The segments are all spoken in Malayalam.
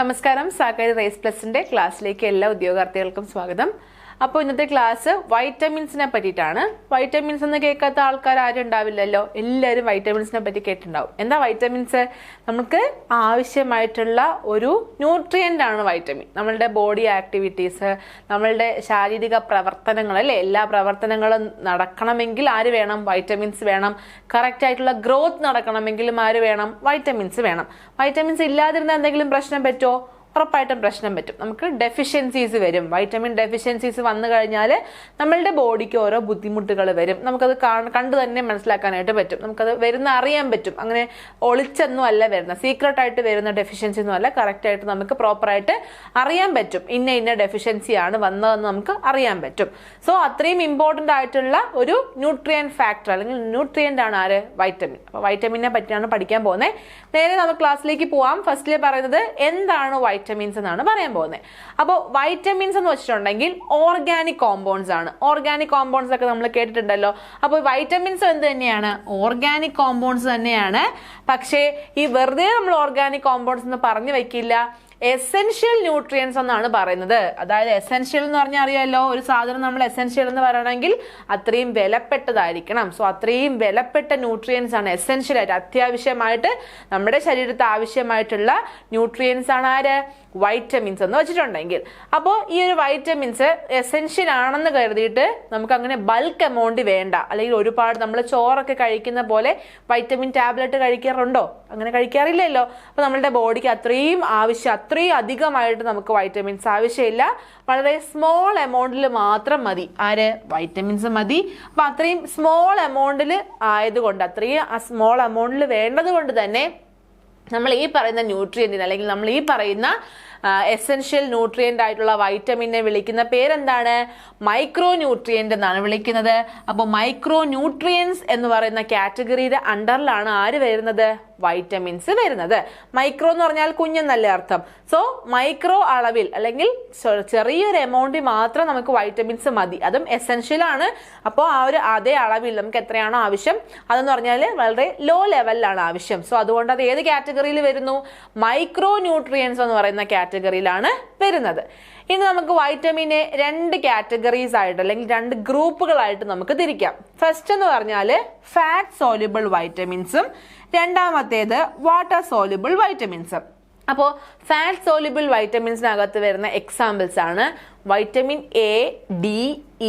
നമസ്കാരം. സാകരി റൈസ് പ്ലസിന്റെ ക്ലാസ്സിലേക്ക് എല്ലാ ഉദ്യോഗാർത്ഥികൾക്കും സ്വാഗതം. അപ്പോൾ ഇന്നത്തെ ക്ലാസ് വൈറ്റമിൻസിനെ പറ്റിയിട്ടാണ്. വൈറ്റമിൻസ് എന്ന് കേൾക്കാത്ത ആൾക്കാർ ആരും ഉണ്ടാവില്ലല്ലോ. എല്ലാവരും വൈറ്റമിൻസിനെ പറ്റി കേട്ടിട്ടുണ്ടാവും. എന്താ വൈറ്റമിൻസ്? നമുക്ക് ആവശ്യമായിട്ടുള്ള ഒരു ന്യൂട്രിയൻ്റ് ആണ് വൈറ്റമിൻ. നമ്മളുടെ ബോഡി ആക്ടിവിറ്റീസ്, നമ്മളുടെ ശാരീരിക പ്രവർത്തനങ്ങൾ അല്ലേ, എല്ലാ പ്രവർത്തനങ്ങളും നടക്കണമെങ്കിൽ ആര് വേണം? വൈറ്റമിൻസ് വേണം. കറക്റ്റ് ആയിട്ടുള്ള ഗ്രോത്ത് നടക്കണമെങ്കിലും ആര് വേണം? വൈറ്റമിൻസ് വേണം. വൈറ്റമിൻസ് ഇല്ലാതിരുന്ന എന്തെങ്കിലും പ്രശ്നം പറ്റുമോ? ഉറപ്പായിട്ടും പ്രശ്നം പറ്റും. നമുക്ക് ഡെഫിഷ്യൻസീസ് വരും. വൈറ്റമിൻ ഡെഫിഷ്യൻസീസ് വന്നു കഴിഞ്ഞാൽ നമ്മളുടെ ബോഡിക്ക് ഓരോ ബുദ്ധിമുട്ടുകൾ വരും. നമുക്കത് കണ്ടു തന്നെ മനസ്സിലാക്കാനായിട്ട് പറ്റും. നമുക്കത് വരുന്ന അറിയാൻ പറ്റും. അങ്ങനെ ഒളിച്ചൊന്നും അല്ല വരുന്ന, സീക്രട്ടായിട്ട് വരുന്ന ഡെഫിഷ്യൻസി ഒന്നും അല്ല. കറക്റ്റായിട്ട് നമുക്ക് പ്രോപ്പറായിട്ട് അറിയാൻ പറ്റും. ഇന്ന ഡെഫിഷ്യൻസിയാണ് വന്നതെന്ന് നമുക്ക് അറിയാൻ പറ്റും. സോ അത്രയും ഇമ്പോർട്ടൻ്റ് ആയിട്ടുള്ള ഒരു ന്യൂട്രിയൻ ഫാക്ടർ അല്ലെങ്കിൽ ന്യൂട്രിയൻ്റ് ആണ് ആര്? വൈറ്റമിൻ. അപ്പോൾ വൈറ്റമിനെ പറ്റിയാണ് പഠിക്കാൻ പോകുന്നത്. നേരെ നമുക്ക് ക്ലാസ്സിലേക്ക് പോവാം. ഫസ്റ്റിൽ പറയുന്നത് എന്താണ് വൈറ്റമിൻസ് എന്നാണ് പറയാൻ പോകുന്നത്. അപ്പോൾ വൈറ്റമിൻസ് എന്ന് വെച്ചിട്ടുണ്ടെങ്കിൽ ഓർഗാനിക് കോമ്പൗണ്ട്സ് ആണ്. ഓർഗാനിക് കോമ്പൗണ്ട്സ് ഒക്കെ നമ്മൾ കേട്ടിട്ടുണ്ടല്ലോ. അപ്പോൾ വൈറ്റമിൻസ് എന്ത് തന്നെയാണ്? ഓർഗാനിക് കോമ്പൗണ്ട്സ് തന്നെയാണ്. പക്ഷേ ഈ വെറുതെ നമ്മൾ ഓർഗാനിക് കോമ്പൗണ്ട്സ് എന്ന് പറഞ്ഞു വെക്കില്ല. എസെൻഷ്യൽ ന്യൂട്രിയൻസ് എന്നാണ് പറയുന്നത്. അതായത് എസെൻഷ്യൽ എന്ന് പറഞ്ഞാൽ അറിയാമല്ലോ, ഒരു സാധനം നമ്മൾ എസെൻഷ്യൽ എന്ന് പറയണമെങ്കിൽ അത്രയും വിലപ്പെട്ടതായിരിക്കണം. സോ അത്രയും വിലപ്പെട്ട ന്യൂട്രിയൻസ് ആണ് എസെൻഷ്യൽ ആയിട്ട്, അത്യാവശ്യമായിട്ട് നമ്മുടെ ശരീരത്തിൽ ആവശ്യമായിട്ടുള്ള ന്യൂട്രിയൻസ് ആണ് ആര്? വൈറ്റമിൻസ് എന്ന് വെച്ചിട്ടുണ്ടെങ്കിൽ. അപ്പോൾ ഈ ഒരു വൈറ്റമിൻസ് എസെൻഷ്യൽ ആണെന്ന് കരുതിയിട്ട് നമുക്ക് അങ്ങനെ ബൾക്ക് എമൗണ്ട് വേണ്ട. അല്ലെങ്കിൽ ഒരുപാട് നമ്മൾ ചോറൊക്കെ കഴിക്കുന്ന പോലെ വൈറ്റമിൻ ടാബ്ലറ്റ് കഴിക്കാറുണ്ടോ? അങ്ങനെ കഴിക്കാറില്ലല്ലോ. അപ്പോൾ നമ്മളുടെ ബോഡിക്ക് അത്രയും അധികമായിട്ട് നമുക്ക് വൈറ്റമിൻസ് ആവശ്യമില്ല. വളരെ സ്മോൾ എമൗണ്ടിൽ മാത്രം മതി. ആര്? വൈറ്റമിൻസ് മതി. അപ്പൊ അത്രയും സ്മോൾ എമൗണ്ടിൽ ആയതുകൊണ്ട്, അത്രയും സ്മോൾ എമൗണ്ടിൽ വേണ്ടത് കൊണ്ട് തന്നെ നമ്മൾ ഈ പറയുന്ന ന്യൂട്രിയന്റിന് അല്ലെങ്കിൽ നമ്മൾ ഈ പറയുന്ന എസെൻഷ്യൽ ന്യൂട്രിയൻ്റ് ആയിട്ടുള്ള വൈറ്റമിനെ വിളിക്കുന്ന പേരെന്താണ്? മൈക്രോ ന്യൂട്രിയൻ്റ് എന്നാണ് വിളിക്കുന്നത്. അപ്പോൾ മൈക്രോ ന്യൂട്രിയൻസ് എന്ന് പറയുന്ന കാറ്റഗറിയുടെ അണ്ടറിലാണ് ആര് വരുന്നത്? വൈറ്റമിൻസ് വരുന്നത്. മൈക്രോ എന്ന് പറഞ്ഞാൽ കുഞ്ഞെന്നല്ലേ അർത്ഥം. സോ മൈക്രോ അളവിൽ അല്ലെങ്കിൽ ചെറിയൊരു എമൗണ്ടിൽ മാത്രം നമുക്ക് വൈറ്റമിൻസ് മതി. അതും എസെൻഷ്യൽ ആണ്. അപ്പോൾ ആ ഒരു അതേ അളവിൽ നമുക്ക് എത്രയാണോ ആവശ്യം അതെന്ന് പറഞ്ഞാൽ വളരെ ലോ ലെവലിലാണ് ആവശ്യം. സോ അതുകൊണ്ട് അത് ഏത് കാറ്റഗറിയിൽ വരുന്നു? മൈക്രോ ന്യൂട്രിയൻസ് എന്ന് പറയുന്ന കാറ്റഗറിയിലാണ് വരുന്നത്. ഇനി നമുക്ക് വൈറ്റമിനെ രണ്ട് കാറ്റഗറീസ് ആയിട്ട് അല്ലെങ്കിൽ രണ്ട് ഗ്രൂപ്പുകളായിട്ട് നമുക്ക് തിരിക്കാം. ഫസ്റ്റ് എന്ന് പറഞ്ഞാൽ ഫാറ്റ് സോല്യുബിൾ വൈറ്റമിൻസും രണ്ടാമത്തേത് വാട്ടർ സോല്യുബിൾ വൈറ്റമിൻസും. അപ്പോൾ ഫാറ്റ് സോല്യുബിൾ വൈറ്റമിൻസിനകത്ത് വരുന്ന എക്സാമ്പിൾസ് ആണ് vitamin A, D,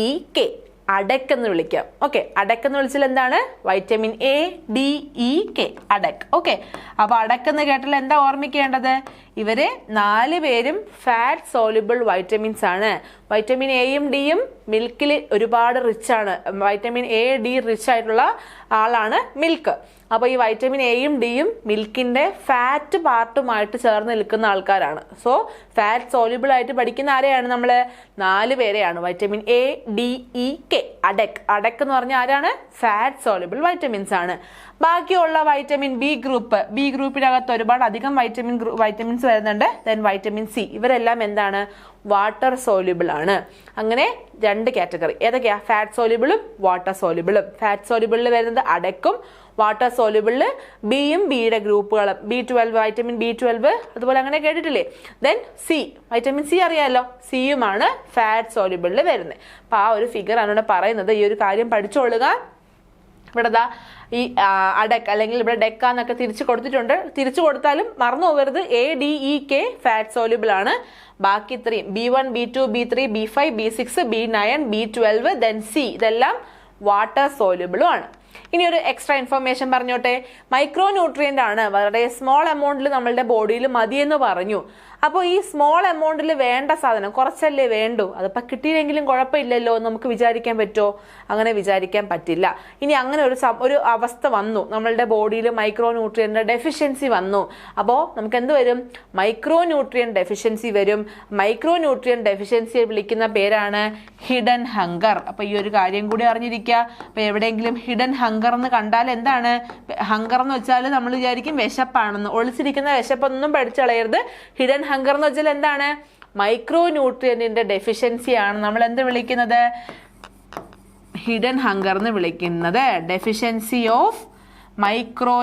E, K. ADEK എന്ന് വിളിക്കാം. ഓക്കെ, അഡക് എന്ന് വിളിച്ചാൽ എന്താണ്? Vitamin A, D, E, K, ADEK. Okay, അപ്പൊ അഡക് എന്ന് കേട്ടാൽ എന്താ ഓർമ്മിക്കേണ്ടത്? ഇവര് 4 പേരും ഫാറ്റ് സോല്യുബിൾ വൈറ്റമിൻസ് ആണ്. വൈറ്റമിൻ എയും ഡിയും മിൽക്കിൽ ഒരുപാട് റിച്ച് ആണ്. വൈറ്റമിൻ എ, ഡി റിച്ച് ആയിട്ടുള്ള ആളാണ് മിൽക്ക്. അപ്പോൾ ഈ വൈറ്റമിൻ എയും ഡിയും മിൽക്കിന്റെ ഫാറ്റ് പാർട്ടുമായിട്ട് ചേർന്ന് നിൽക്കുന്ന ആൾക്കാരാണ്. സോ ഫാറ്റ് സോല്യുബിൾ ആയിട്ട് പഠിക്കുന്ന ആരെയാണ് നമ്മൾ? 4 പേരെയാണ്. Vitamin A, D, E, K, ADEK. ADEK എന്ന് പറഞ്ഞാൽ ആരാണ്? ഫാറ്റ് സോല്യുബിൾ വൈറ്റമിൻസ് ആണ്. ബാക്കിയുള്ള വൈറ്റമിൻ ബി ഗ്രൂപ്പിനകത്ത് ഒരുപാട് അധികം വൈറ്റമിൻസ് വരുന്നുണ്ട്. ദെൻ വൈറ്റമിൻ സി, ഇവരെല്ലാം എന്താണ്? വാട്ടർ സോല്യുബിൾ ആണ്. അങ്ങനെ രണ്ട് കാറ്റഗറി. ഏതൊക്കെയാ? ഫാറ്റ് സോല്യുബിളും വാട്ടർ സോല്യുബിളും. ഫാറ്റ് സോല്യുബിളിൽ വരുന്നത് അഡക്കും, വാട്ടർ സോല്യുബിളിൽ ബിയും ബിയുടെ ഗ്രൂപ്പുകളും. B12, വൈറ്റമിൻ B12, അതുപോലെ അങ്ങനെ കേട്ടിട്ടില്ലേ? ദെൻ സി, വൈറ്റമിൻ സി അറിയാമല്ലോ, സിയുമാണ് ഫാറ്റ് സോല്യുബിളിൽ വരുന്നത്. അപ്പൊ ആ ഒരു ഫിഗർ ആണ് ഇവിടെ പറയുന്നത്. ഈ ഒരു കാര്യം പഠിച്ചോളുക. ഇവിടെ ഈ അഡക് അല്ലെങ്കിൽ ഇവിടെ ഡെക്ക എന്നൊക്കെ തിരിച്ചു കൊടുത്തിട്ടുണ്ട്. തിരിച്ചു കൊടുത്താലും മറന്നു പോകരുത്. A, D, E, K fat soluble ആണ്. ബാക്കി ഇത്രയും B1, B2, B3, B5, B6, B9, B12, then C, ഇതെല്ലാം വാട്ടർ സോല്യുബിളും ആണ്. ഇനി ഒരു എക്സ്ട്രാ ഇൻഫർമേഷൻ പറഞ്ഞോട്ടെ. മൈക്രോ ന്യൂട്രിയൻ്റ് ആണ്. വളരെ സ്മോൾ എമൗണ്ടിൽ നമ്മളുടെ ബോഡിയിൽ മതിയെന്ന് പറഞ്ഞു. അപ്പോൾ ഈ സ്മോൾ എമൗണ്ടിൽ വേണ്ട സാധനം കുറച്ചല്ലേ വേണ്ടു, അതിപ്പോൾ കിട്ടിയില്ലെങ്കിലും കുഴപ്പമില്ലല്ലോ നമുക്ക് വിചാരിക്കാൻ പറ്റുമോ? അങ്ങനെ വിചാരിക്കാൻ പറ്റില്ല. ഇനി അങ്ങനെ ഒരു അവസ്ഥ വന്നു, നമ്മളുടെ ബോഡിയിൽ മൈക്രോ ന്യൂട്രിയൻ്റെ ഡെഫിഷ്യൻസി വന്നു. അപ്പോൾ നമുക്ക് എന്ത് വരും? മൈക്രോ ന്യൂട്രിയൻ ഡെഫിഷ്യൻസി വരും. മൈക്രോ ന്യൂട്രിയൻ ഡെഫിഷ്യൻസിയെ വിളിക്കുന്ന പേരാണ് ഹിഡൻ ഹങ്കർ. അപ്പോൾ ഈ ഒരു കാര്യം കൂടി അറിഞ്ഞിരിക്കുക. അപ്പോൾ എവിടെയെങ്കിലും ഹിഡൻ ഹങ്കർ എന്ന് കണ്ടാൽ എന്താണ്? ഹങ്കർ എന്ന് വെച്ചാൽ നമ്മൾ വിചാരിക്കും വിശപ്പാണെന്ന്. ഒളിച്ചിരിക്കുന്ന വിശപ്പൊന്നും പഠിച്ചു കളയരുത്. ഹിഡൻ ഹങ്കർ എന്ന് വെച്ചാൽ എന്താണ്? മൈക്രോ ന്യൂട്രിയന്റിന്റെ ഡെഫിഷ്യൻസി ആണ് നമ്മൾ എന്ത് വിളിക്കുന്നത്? ഹിഡൻ ഹങ്കർ എന്ന് വിളിക്കുന്നത്. ഡെഫിഷ്യൻസി ഓഫ് മൈക്രോ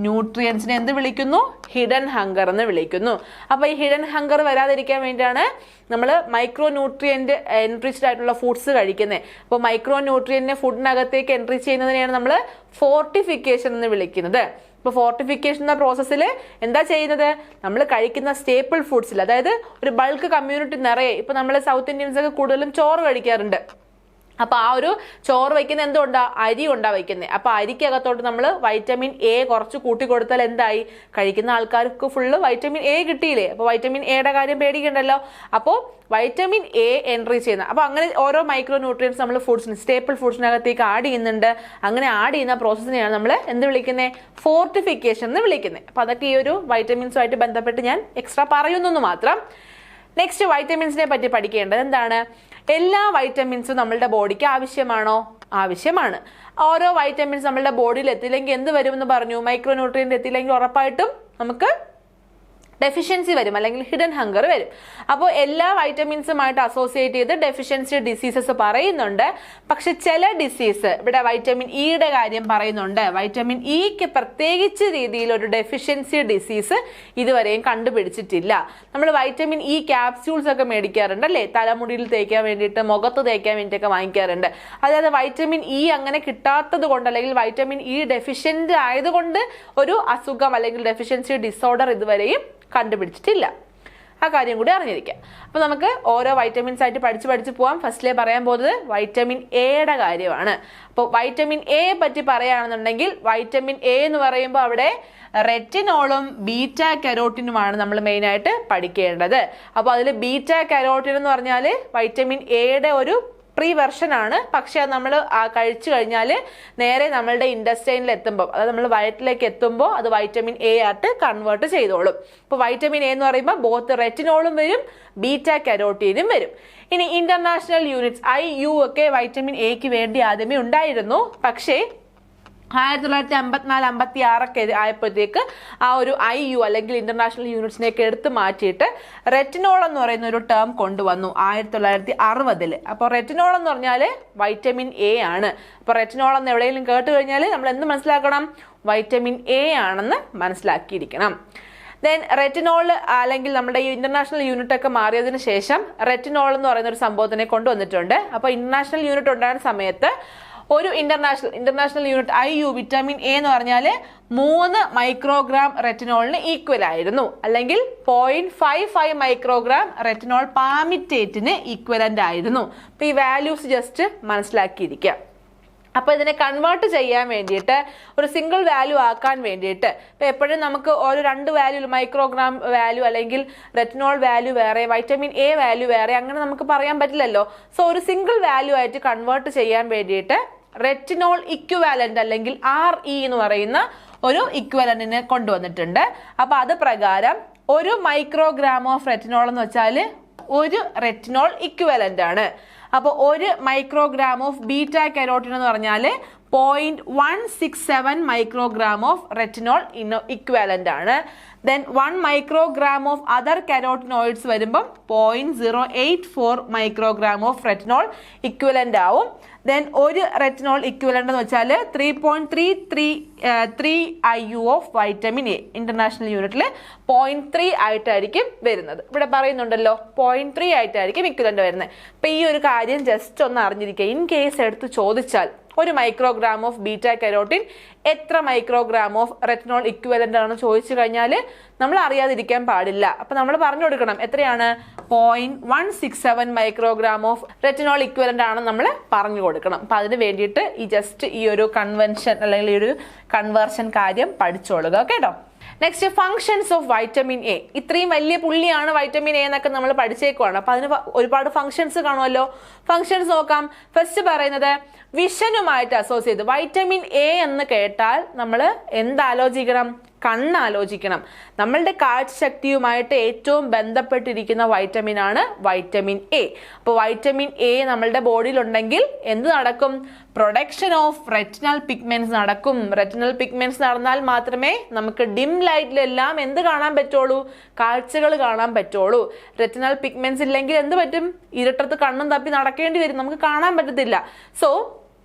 ന്യൂട്രിയൻസിനെ എന്ത് വിളിക്കുന്നു? ഹിഡൻ ഹങ്കർ എന്ന് വിളിക്കുന്നു. അപ്പൊ ഈ ഹിഡൻ ഹങ്കർ വരാതിരിക്കാൻ വേണ്ടിയാണ് നമ്മൾ മൈക്രോ ന്യൂട്രിയന്റ് എൻറിച്ച്ഡ് ആയിട്ടുള്ള ഫുഡ്സ് കഴിക്കുന്നത്. അപ്പോൾ മൈക്രോ ന്യൂട്രിയന്റിനെ ഫുഡിനകത്തേക്ക് എൻട്രി ചെയ്യുന്നതിനെയാണ് നമ്മൾ ഫോർട്ടിഫിക്കേഷൻ എന്ന് വിളിക്കുന്നത്. ഇപ്പോൾ ഫോർട്ടിഫിക്കേഷൻ എന്ന പ്രോസസ്സിൽ എന്താ ചെയ്യുന്നത്? നമ്മൾ കഴിക്കുന്ന സ്റ്റേപ്പിൾ ഫുഡ്സിൽ, അതായത് ഒരു ബൾക്ക് കമ്മ്യൂണിറ്റി നിറയെ, ഇപ്പൊ നമ്മൾ സൗത്ത് ഇന്ത്യൻസ് ഒക്കെ കൂടുതലും ചോറ് കഴിക്കാറുണ്ട്. അപ്പൊ ആ ഒരു ചോറ് വയ്ക്കുന്ന എന്തുകൊണ്ടാ? അരി കൊണ്ടാ വയ്ക്കുന്നത്. അപ്പൊ അരിക്കകത്തോട്ട് നമ്മൾ വൈറ്റമിൻ എ കുറച്ച് കൂട്ടി കൊടുത്താൽ എന്തായി? കഴിക്കുന്ന ആൾക്കാർക്ക് ഫുള്ള് വൈറ്റമിൻ എ കിട്ടിയില്ലേ? അപ്പൊ വൈറ്റമിൻ എയുടെ കാര്യം പേടിക്കണ്ടല്ലോ. അപ്പോൾ വൈറ്റമിൻ എ എൻട്രി ചെയ്യുന്ന, അപ്പൊ അങ്ങനെ ഓരോ മൈക്രോ ന്യൂട്രിയൻസ് നമ്മൾ ഫുഡ്സിന്, സ്റ്റേപ്പിൾ ഫുഡ്സിനകത്തേക്ക് ആഡ് ചെയ്യുന്നുണ്ട്. അങ്ങനെ ആഡ് ചെയ്യുന്ന പ്രോസസ്സിനെയാണ് നമ്മൾ എന്ത് വിളിക്കുന്നത്? ഫോർട്ടിഫിക്കേഷൻ എന്ന് വിളിക്കുന്നത്. അപ്പൊ അതൊക്കെ ഈ ഒരു വൈറ്റമിൻസുമായിട്ട് ബന്ധപ്പെട്ട് ഞാൻ എക്സ്ട്രാ പറയുന്നു മാത്രം. നെക്സ്റ്റ് വൈറ്റമിൻസിനെ പറ്റി പഠിക്കേണ്ടത് എന്താണ്? എല്ലാ വൈറ്റമിൻസും നമ്മളുടെ ബോഡിക്ക് ആവശ്യമാണോ? ആവശ്യമാണ്. ഓരോ വൈറ്റമിൻസ് നമ്മളുടെ ബോഡിയിൽ എത്തില്ലെങ്കിൽ എന്ത് വരുമെന്ന് പറഞ്ഞു? മൈക്രോ ന്യൂട്രിയന്റ് എത്തിയില്ലെങ്കിൽ ഉറപ്പായിട്ടും നമുക്ക് ഡെഫിഷ്യൻസി വരും, അല്ലെങ്കിൽ ഹിഡൻ ഹങ്കർ വരും. അപ്പോൾ എല്ലാ വൈറ്റമിൻസുമായിട്ട് അസോസിയേറ്റ് ചെയ്ത് ഡെഫിഷ്യൻസി ഡിസീസസ് പറയുന്നുണ്ട്. പക്ഷെ ചില ഡിസീസ്, ഇവിടെ വൈറ്റമിൻ ഇയുടെ കാര്യം പറയുന്നുണ്ട്. വൈറ്റമിൻ ഇക്ക് പ്രത്യേകിച്ച് രീതിയിൽ ഒരു ഡെഫിഷ്യൻസി ഡിസീസ് ഇതുവരെയും കണ്ടുപിടിച്ചിട്ടില്ല. നമ്മൾ വൈറ്റമിൻ ഇ ക്യാപ്സ്യൂൾസ് ഒക്കെ മേടിക്കാറുണ്ട് അല്ലേ? തലമുടിയിൽ തേക്കാൻ വേണ്ടിയിട്ട്, മുഖത്ത് തേക്കാൻ വേണ്ടിയിട്ടൊക്കെ വാങ്ങിക്കാറുണ്ട്. അതായത് വൈറ്റമിൻ ഇ അങ്ങനെ കിട്ടാത്തത് കൊണ്ട്, അല്ലെങ്കിൽ വൈറ്റമിൻ ഇ ഡെഫിഷ്യന്റ് ആയതുകൊണ്ട് ഒരു അസുഖം അല്ലെങ്കിൽ ഡെഫിഷ്യൻസി ഡിസോർഡർ ഇതുവരെയും കണ്ടുപിടിച്ചിട്ടില്ല. ആ കാര്യം കൂടി അറിഞ്ഞിരിക്കാം. അപ്പൊ നമുക്ക് ഓരോ വൈറ്റമിൻസ് ആയിട്ട് പഠിച്ച് പോവാം. ഫസ്റ്റിലെ പറയാൻ പോകുന്നത് വൈറ്റമിൻ എയുടെ കാര്യമാണ്. അപ്പോൾ വൈറ്റമിൻ എ പറ്റി പറയുകയാണെന്നുണ്ടെങ്കിൽ, വൈറ്റമിൻ എ എന്ന് പറയുമ്പോൾ അവിടെ റെറ്റിനോളും ബീറ്റ കരോട്ടിനുമാണ് നമ്മൾ മെയിൻ ആയിട്ട് പഠിക്കേണ്ടത്. അപ്പോൾ അതിൽ ബീറ്റ കരോട്ടിൻ എന്ന് പറഞ്ഞാൽ വൈറ്റമിൻ എയുടെ ഒരു പ്രീ വെർഷൻ ആണ്. പക്ഷെ അത് നമ്മൾ കഴിച്ചു കഴിഞ്ഞാൽ നേരെ നമ്മളുടെ ഇൻഡസ്റ്റൈനിൽ എത്തുമ്പോൾ, അതായത് നമ്മൾ വയറ്റിലേക്ക് എത്തുമ്പോൾ അത് വൈറ്റമിൻ എ ആയിട്ട് കൺവേർട്ട് ചെയ്തോളും. ഇപ്പോൾ വൈറ്റമിൻ എ എന്ന് പറയുമ്പോൾ ബോത്ത് റെറ്റിനോളും വരും, ബീറ്റ കരോട്ടീനും വരും. ഇനി ഇന്റർനാഷണൽ യൂണിറ്റ്സ് IU ഒക്കെ വൈറ്റമിൻ എക്ക് വേണ്ടി ആദ്യമേ ഉണ്ടായിരുന്നു. പക്ഷേ 1954-56 ഒക്കെ ആയപ്പോഴത്തേക്ക് ആ ഒരു IU അല്ലെങ്കിൽ ഇന്റർനാഷണൽ യൂണിറ്റ്സിനെയൊക്കെ എടുത്ത് മാറ്റിയിട്ട് റെറ്റിനോൾ എന്ന് പറയുന്ന ഒരു ടേം കൊണ്ടുവന്നു 1960-ൽ. അപ്പോൾ റെറ്റിനോൾ എന്ന് പറഞ്ഞാൽ വൈറ്റമിൻ എ ആണ്. അപ്പോൾ റെറ്റിനോൾ എന്ന് എവിടെയെങ്കിലും കേട്ട് കഴിഞ്ഞാൽ നമ്മൾ എന്ത് മനസ്സിലാക്കണം? വൈറ്റമിൻ എ ആണെന്ന് മനസ്സിലാക്കിയിരിക്കണം. ദെൻ റെറ്റിനോൾ, അല്ലെങ്കിൽ നമ്മുടെ ഈ ഇന്റർനാഷണൽ യൂണിറ്റ് ഒക്കെ മാറിയതിനു ശേഷം റെറ്റിനോൾ എന്ന് പറയുന്ന ഒരു സംഭവത്തിനെ കൊണ്ടുവന്നിട്ടുണ്ട്. അപ്പോൾ ഇന്റർനാഷണൽ യൂണിറ്റ് ഉണ്ടായിരുന്ന സമയത്ത് ഒരു international unit IU vitamin A എന്ന് പറഞ്ഞാൽ 3 മൈക്രോഗ്രാം റെറ്റിനോളിന് ഈക്വൽ ആയിരുന്നു, അല്ലെങ്കിൽ 0.55 മൈക്രോഗ്രാം റെറ്റിനോൾ പാമിറ്റേറ്റിന് ഈക്വലന്റ് ആയിരുന്നു. അപ്പൊ ഈ വാല്യൂസ് ജസ്റ്റ് മനസ്സിലാക്കിയിരിക്കുക. അപ്പൊ ഇതിനെ കൺവേർട്ട് ചെയ്യാൻ വേണ്ടിയിട്ട്, ഒരു സിംഗിൾ വാല്യൂ ആക്കാൻ വേണ്ടിയിട്ട്, ഇപ്പൊ എപ്പോഴും നമുക്ക് ഒരു 2 വാല്യൂ, മൈക്രോഗ്രാം വാല്യൂ അല്ലെങ്കിൽ റെറ്റിനോൾ വാല്യൂ വേറെ, വൈറ്റമിൻ എ വാല്യൂ വേറെ, അങ്ങനെ നമുക്ക് പറയാൻ പറ്റില്ലല്ലോ. സോ ഒരു സിംഗിൾ വാല്യൂ ആയിട്ട് കൺവേർട്ട് ചെയ്യാൻ വേണ്ടിയിട്ട് റെറ്റിനോൾ ഇക്വിവാലന്റ് അല്ലെങ്കിൽ RE എന്ന് പറയുന്ന ഒരു ഇക്വിവാലന്റിനെ കൊണ്ടുവന്നിട്ടുണ്ട്. അപ്പൊ അത് പ്രകാരം ഒരു മൈക്രോഗ്രാം ഓഫ് റെറ്റിനോൾ എന്ന് വെച്ചാൽ ഒരു റെറ്റിനോൾ ഇക്വിവാലന്റ് ആണ്. അപ്പോൾ ഒരു മൈക്രോഗ്രാം ഓഫ് ബീറ്റ കരോട്ടിൻ എന്ന് പറഞ്ഞാൽ 0.167 മൈക്രോഗ്രാം ഓഫ് റെറ്റിനോൾ ഇക്വാലന്റ് ആണ്. Then 1 microgram of other carotenoids വരുമ്പം 0.084 മൈക്രോഗ്രാം ഓഫ് റെറ്റിനോൾ ഇക്വലന്റ് ആവും. ദെൻ ഒരു റെറ്റിനോൾ ഇക്വലന്റ് എന്ന് വെച്ചാൽ 3.333 IU of vitamin A. International യൂണിറ്റിൽ 0.3 ആയിട്ടായിരിക്കും വരുന്നത്. ഇവിടെ പറയുന്നുണ്ടല്ലോ 0.3 ആയിട്ടായിരിക്കും ഇക്വലന്റ് വരുന്നത്. അപ്പൊ ഈ ഒരു കാര്യം ജസ്റ്റ് ഒന്ന് അറിഞ്ഞിരിക്കുക. ഇൻ കേസ് എടുത്ത് ചോദിച്ചാൽ ഒരു മൈക്രോഗ്രാം ഓഫ് ബീറ്റ കരോട്ടിൻ എത്ര മൈക്രോഗ്രാം ഓഫ് റെറ്റിനോൾ ഇക്വലന്റ് ആണ് ചോദിച്ചു കഴിഞ്ഞാൽ നമ്മൾ അറിയാതിരിക്കാൻ പാടില്ല. അപ്പൊ നമ്മൾ പറഞ്ഞു കൊടുക്കണം എത്രയാണ്? 0.167 മൈക്രോഗ്രാം ഓഫ് റെറ്റിനോൾ ഇക്വലന്റ് ആണ് നമ്മൾ പറഞ്ഞു കൊടുക്കണം. അപ്പൊ അതിന് വേണ്ടിയിട്ട് ഈ ഒരു കൺവെൻഷൻ അല്ലെങ്കിൽ ഈ ഒരു കൺവേർഷൻ കാര്യം പഠിച്ചോളുക കേട്ടോ. Next functions of vitamin A. ഇത്രയും വലിയ പുള്ളിയാണ് വൈറ്റമിൻ എ എന്നൊക്കെ നമ്മൾ പഠിച്ചേക്കുവാണ്. അപ്പൊ അതിന് ഒരുപാട് ഫങ്ഷൻസ് കാണുമല്ലോ. ഫങ്ഷൻസ് നോക്കാം. ഫസ്റ്റ് പറയുന്നത് വിഷനുമായിട്ട് അസോസിയേറ്റ്. വൈറ്റമിൻ എ എന്ന് കേട്ടാൽ നമ്മൾ എന്താലോചിക്കണം? കണ്ണാലോചിക്കണം. നമ്മളുടെ കാഴ്ചശക്തിയുമായിട്ട് ഏറ്റവും ബന്ധപ്പെട്ടിരിക്കുന്ന വൈറ്റമിൻ ആണ് വൈറ്റമിൻ എ. അപ്പോൾ വൈറ്റമിൻ എ നമ്മളുടെ ബോഡിയിൽ ഉണ്ടെങ്കിൽ എന്ത് നടക്കും? പ്രൊഡക്ഷൻ ഓഫ് റെറ്റിനൽ പിഗ്മെന്റ്സ് നടക്കും. റെറ്റിനൽ പിഗ്മെന്റ്സ് നടന്നാൽ മാത്രമേ നമുക്ക് ഡിം ലൈറ്റിലെല്ലാം എന്ത് കാണാൻ പറ്റുള്ളൂ? കാഴ്ചകൾ കാണാൻ പറ്റുള്ളൂ. റെറ്റിനൽ പിഗ്മെന്റ്സ് ഇല്ലെങ്കിൽ എന്ത് പറ്റും? ഇരുട്ടത്ത് കണ്ണും തപ്പി നടക്കേണ്ടി വരും, നമുക്ക് കാണാൻ പറ്റത്തില്ല. സോ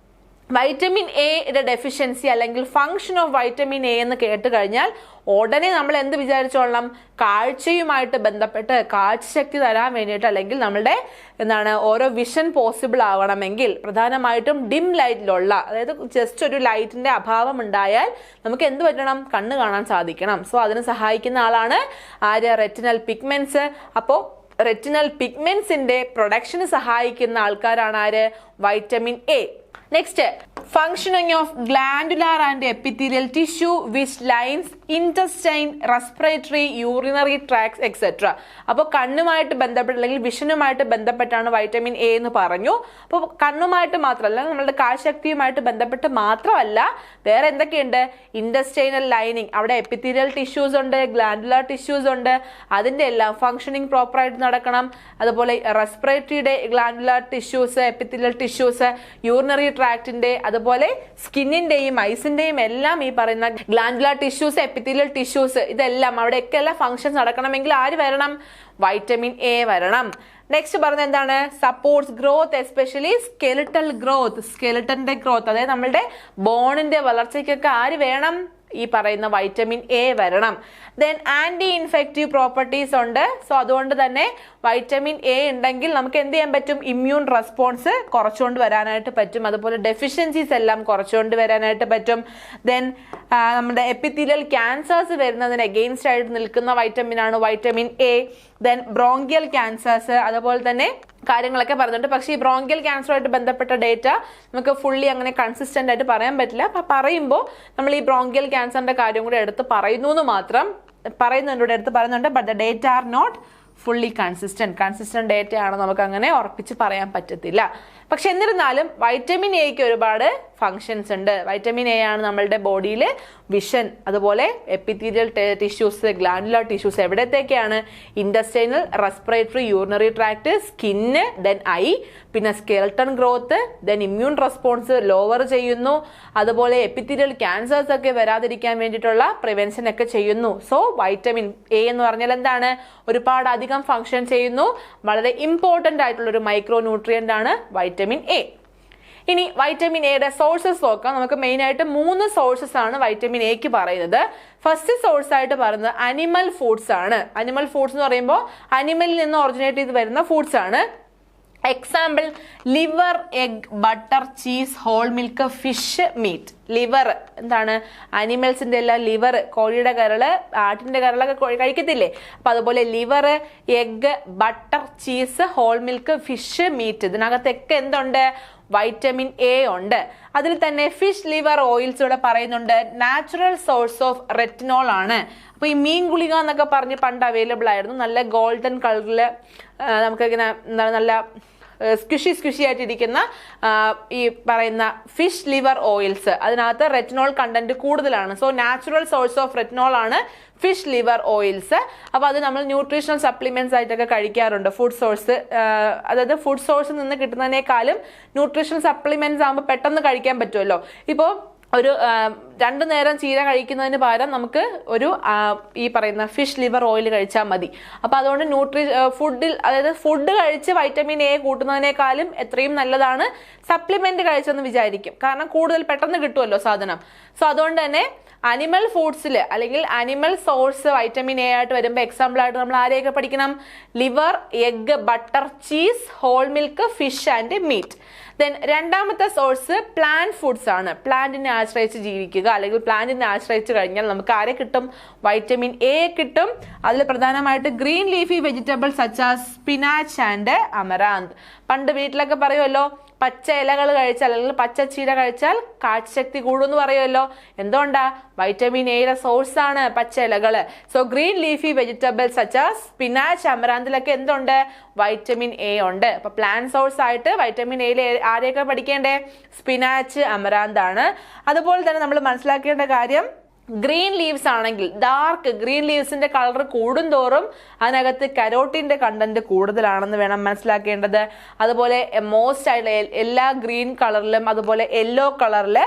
വൈറ്റമിൻ എയുടെ ഡെഫിഷ്യൻസി അല്ലെങ്കിൽ ഫങ്ഷൻ ഓഫ് വൈറ്റമിൻ എ എന്ന് കേട്ട് കഴിഞ്ഞാൽ ഉടനെ നമ്മൾ എന്ത് വിചാരിച്ചോളണം? കാഴ്ചയുമായിട്ട് ബന്ധപ്പെട്ട് കാഴ്ചശക്തി തരാൻ വേണ്ടിയിട്ട്, അല്ലെങ്കിൽ നമ്മളുടെ ഓരോ വിഷൻ പോസിബിൾ ആവണമെങ്കിൽ പ്രധാനമായിട്ടും ഡിം ലൈറ്റിലുള്ള, അതായത് ജസ്റ്റ് ഒരു ലൈറ്റിന്റെ അഭാവം ഉണ്ടായാൽ നമുക്ക് എന്ത് പറ്റണം? കണ്ണ് കാണാൻ സാധിക്കണം. സോ അതിന് സഹായിക്കുന്ന ആളാണ് റെറ്റിനൽ പിഗ്മെന്റ്സ്. അപ്പോൾ റെറ്റിനൽ പിഗ്മെന്റ്സിന്റെ പ്രൊഡക്ഷന് സഹായിക്കുന്ന ആൾക്കാരാണ് vitamin A. Next, functioning of glandular and epithelial tissue which lines intestine, respiratory, urinary tracts, etc. അപ്പോൾ കണ്ണുമായിട്ട് ബന്ധപ്പെട്ട് അല്ലെങ്കിൽ വിഷനുമായിട്ട് ബന്ധപ്പെട്ടാണ് വൈറ്റമിൻ എ എന്ന് പറഞ്ഞു. അപ്പോൾ കണ്ണുമായിട്ട് മാത്രമല്ല, നമ്മളുടെ കാഴ്ചശക്തിയുമായിട്ട് ബന്ധപ്പെട്ട് മാത്രമല്ല, വേറെ എന്തൊക്കെയുണ്ട്? ഇൻഡസ്റ്റൈനൽ ലൈനിങ്, അവിടെ എപ്പിത്തീരിയൽ ടിഷ്യൂസ് ഉണ്ട്, ഗ്ലാൻഡുലാർ ടിഷ്യൂസ് ഉണ്ട്, അതിൻ്റെ എല്ലാം ഫംഗ്ഷനിങ് പ്രോപ്പറായിട്ട് നടക്കണം. അതുപോലെ റെസ്പിറേറ്ററിയുടെ glandular tissues, epithelial tissues, urinary ട്രാക്റ്റിന്റെ, അതുപോലെ സ്കിന്നിന്റെയും ഐസിന്റെയും എല്ലാം ഈ പറയുന്ന ഗ്ലാൻഡുലാർ ടിഷ്യൂസ്, എപ്പിത്തീലിയൽ ടിഷ്യൂസ്, ഇതെല്ലാം അവിടെയൊക്കെ എല്ലാ ഫങ്ഷൻസ് നടക്കണമെങ്കിൽ ആര് വരണം? വൈറ്റമിൻ എ വരണം. നെക്സ്റ്റ് പറഞ്ഞ എന്താണ്? Supports growth, especially skeletal growth, സ്കെലിറ്റന്റെ ഗ്രോത്ത്, അതായത് നമ്മളുടെ ബോണിന്റെ വളർച്ചയ്ക്കൊക്കെ ആര് വേണം? ഈ പറയുന്ന വൈറ്റമിൻ എ വരണം. ദെൻ ആന്റി ഇൻഫെക്റ്റീവ് പ്രോപ്പർട്ടീസ് ഉണ്ട്. സോ അതുകൊണ്ട് തന്നെ വൈറ്റമിൻ എ ഉണ്ടെങ്കിൽ നമുക്ക് എന്ത് ചെയ്യാൻ പറ്റും? ഇമ്മ്യൂൺ റെസ്പോൺസ് കുറച്ചുകൊണ്ട് വരാനായിട്ട് പറ്റും. അതുപോലെ ഡെഫിഷ്യൻസീസ് എല്ലാം കുറച്ചുകൊണ്ട് വരാനായിട്ട് പറ്റും. ദെൻ നമ്മുടെ എപ്പിത്തീലിയൽ ക്യാൻസേഴ്സ് വരുന്നതിന് എഗെയിൻസ്റ്റ് ആയിട്ട് നിൽക്കുന്ന വൈറ്റമിൻ ആണ് vitamin A. Then bronchial cancers, അതുപോലെ തന്നെ കാര്യങ്ങളൊക്കെ പറഞ്ഞിട്ടുണ്ട്. പക്ഷേ ഈ ബ്രോങ്കിയൽ ക്യാൻസറുമായിട്ട് ബന്ധപ്പെട്ട ഡേറ്റ നമുക്ക് ഫുള്ളി അങ്ങനെ കൺസിസ്റ്റന്റ് ആയിട്ട് പറയാൻ പറ്റില്ല. അപ്പം പറയുമ്പോൾ നമ്മൾ ഈ ബ്രോങ്കിയൽ ക്യാൻസറിന്റെ കാര്യം കൂടെ എടുത്ത് പറയുന്നു എന്ന് മാത്രം പറയുന്നുണ്ട്. But the data are not fully consistent data ആണ്, നമുക്ക് അങ്ങനെ ഉറപ്പിച്ച് പറയാൻ പറ്റത്തില്ല. പക്ഷെ എന്നിരുന്നാലും വൈറ്റമിൻ എക്ക് ഒരുപാട് ഫങ്ഷൻസ് ഉണ്ട്. വൈറ്റമിൻ എ ആണ് നമ്മളുടെ ബോഡിയിൽ വിഷൻ, അതുപോലെ എപ്പിത്തീരിയൽ ടിഷ്യൂസ്, ഗ്ലാൻഡുലാർ ടിഷ്യൂസ്, എവിടത്തേക്കാണ്? Intestinal, respiratory, urinary tract, skin, then eye, പിന്നെ skeleton growth, then immune response lower ചെയ്യുന്നു. അതുപോലെ എപ്പിത്തീരിയൽ ക്യാൻസേഴ്സ് ഒക്കെ വരാതിരിക്കാൻ വേണ്ടിയിട്ടുള്ള പ്രിവെൻഷൻ ഒക്കെ ചെയ്യുന്നു. സോ വൈറ്റമിൻ എ എന്ന് പറഞ്ഞാൽ എന്താണ്? ഒരുപാട് അധികം ഫങ്ഷൻ ചെയ്യുന്നു. വളരെ ഇമ്പോർട്ടന്റ് ആയിട്ടുള്ള ഒരു മൈക്രോ ന്യൂട്രിയന്റ് ആണ് വൈറ്റമിൻ എ. ഇനി വൈറ്റമിൻ എയുടെ സോഴ്സസ് നോക്കാം. നമുക്ക് മെയിൻ ആയിട്ട് 3 സോഴ്സസ് ആണ് വൈറ്റമിൻ എക്ക് പറയുന്നത്. ഫസ്റ്റ് സോഴ്സ് ആയിട്ട് പറയുന്നത് അനിമൽ ഫുഡ്സ് ആണ്. അനിമൽ ഫുഡ്സ് എന്ന് പറയുമ്പോൾ അനിമലിൽ നിന്ന് ഒറിജിനേറ്റ് ചെയ്ത് വരുന്ന ഫുഡ്സ് ആണ്. Example liver, egg, butter, cheese, whole milk, fish, meat. Liver എന്താണ്? അനിമൽസിന്റെ എല്ലാം ലിവർ, കോഴിയുടെ കരള്, ആട്ടിന്റെ കരളൊക്കെ കഴിക്കത്തില്ലേ? അപ്പൊ അതുപോലെ liver, egg, butter, cheese, whole milk, fish, meat, ഇതിനകത്തൊക്കെ എന്തുണ്ട്? വൈറ്റമിൻ എ ഉണ്ട്. അതിൽ തന്നെ ഫിഷ് ലിവർ ഓയിൽസ് ഇവിടെ പറയുന്നുണ്ട് നാച്ചുറൽ സോഴ്സ് ഓഫ് റെറ്റിനോൾ ആണ്. അപ്പൊ ഈ മീൻ ഗുളിക എന്നൊക്കെ പറഞ്ഞ് പണ്ട് അവൈലബിൾ ആയിരുന്നു. നല്ല ഗോൾഡൻ കളറില് നമുക്കിങ്ങനെ നല്ല സ്ക്വിഷി ആയിട്ടിരിക്കുന്ന ഈ പറയുന്ന ഫിഷ് ലിവർ ഓയിൽസ്, അതിനകത്ത് റെറ്റിനോൾ കണ്ടന്റ് കൂടുതലാണ്. So natural source of retinol ആണ് ഫിഷ് ലിവർ ഓയിൽസ്. അപ്പോൾ അത് നമ്മൾ ന്യൂട്രീഷണൽ സപ്ലിമെന്റ്സ് ആയിട്ടൊക്കെ കഴിക്കാറുണ്ട്. ഫുഡ് സോഴ്സ്, അതായത് ഫുഡ് സോഴ്സിൽ നിന്ന് കിട്ടുന്നതിനേക്കാളും ന്യൂട്രീഷണൽ സപ്ലിമെന്റ്സ് ആകുമ്പോൾ പെട്ടെന്ന് കഴിക്കാൻ പറ്റുമല്ലോ. ഇപ്പോൾ ഒരു 2 നേരം ചീര കഴിക്കുന്നതിന് പകരം നമുക്ക് ഒരു ഈ പറയുന്ന ഫിഷ് ലിവർ ഓയിൽ കഴിച്ചാൽ മതി. അപ്പോൾ അതുകൊണ്ട് ഫുഡിൽ, അതായത് ഫുഡ് കഴിച്ച് വൈറ്റമിൻ എ കൂട്ടുന്നതിനേക്കാളും എത്രയും നല്ലതാണ് സപ്ലിമെന്റ് കഴിച്ചെന്ന് വിചാരിക്കും. കാരണം കൂടുതൽ പെട്ടെന്ന് കിട്ടുമല്ലോ സാധനം. സോ അതുകൊണ്ട് തന്നെ അനിമൽ ഫുഡ്സിൽ അല്ലെങ്കിൽ അനിമൽ സോഴ്സ് വൈറ്റമിൻ എ ആയിട്ട് വരുമ്പോൾ എക്സാമ്പിൾ ആയിട്ട് നമ്മൾ ആരെയൊക്കെ പഠിക്കണം? Liver, egg, butter, cheese, whole milk, fish and meat. Then രണ്ടാമത്തെ സോഴ്സ് പ്ലാന്റ് ഫുഡ്സ് ആണ്. പ്ലാന്റിനെ ആശ്രയിച്ച് ജീവിക്കുക, അല്ലെങ്കിൽ പ്ലാന്റിനെ ആശ്രയിച്ച് കഴിഞ്ഞാൽ നമുക്ക് ആരെ കിട്ടും? വൈറ്റമിൻ എ കിട്ടും. അതിൽ പ്രധാനമായിട്ട് green leafy vegetables such as spinach and amaranth. പണ്ട് വീട്ടിലൊക്കെ പറയുമല്ലോ, പച്ച ഇലകൾ കഴിച്ചാൽ അല്ലെങ്കിൽ പച്ച ചീര കഴിച്ചാൽ കാഴ്ചശക്തി കൂടുമെന്ന് പറയുമല്ലോ. എന്തുകൊണ്ടാ? വൈറ്റമിൻ എയുടെ സോഴ്സ് ആണ് പച്ച ഇലകള്. So green leafy vegetables such as spinach, അമറാന്തിലൊക്കെ എന്തുണ്ട്? വൈറ്റമിൻ എ ഉണ്ട്. അപ്പൊ പ്ലാന്റ് സോഴ്സ് ആയിട്ട് വൈറ്റമിൻ എയിൽ ആരെയൊക്കെ പഠിക്കേണ്ടേ? സ്പിനാച്ച്, അമറാന്ത് ആണ്. അതുപോലെ തന്നെ നമ്മൾ മനസ്സിലാക്കേണ്ട കാര്യം, ഗ്രീൻ ലീവ്സ് ആണെങ്കിൽ ഡാർക്ക് ഗ്രീൻ ലീവ്സിന്റെ കളർ കൂടുന്തോറും അതിനകത്ത് കരോട്ടിന്റെ കണ്ടന്റ് കൂടുതലാണെന്ന് വേണം മനസ്സിലാക്കേണ്ടത്. അതുപോലെ മോസ്റ്റ് ആയിട്ടുള്ള എല്ലാ ഗ്രീൻ കളറിലും, അതുപോലെ യെല്ലോ കളറില്,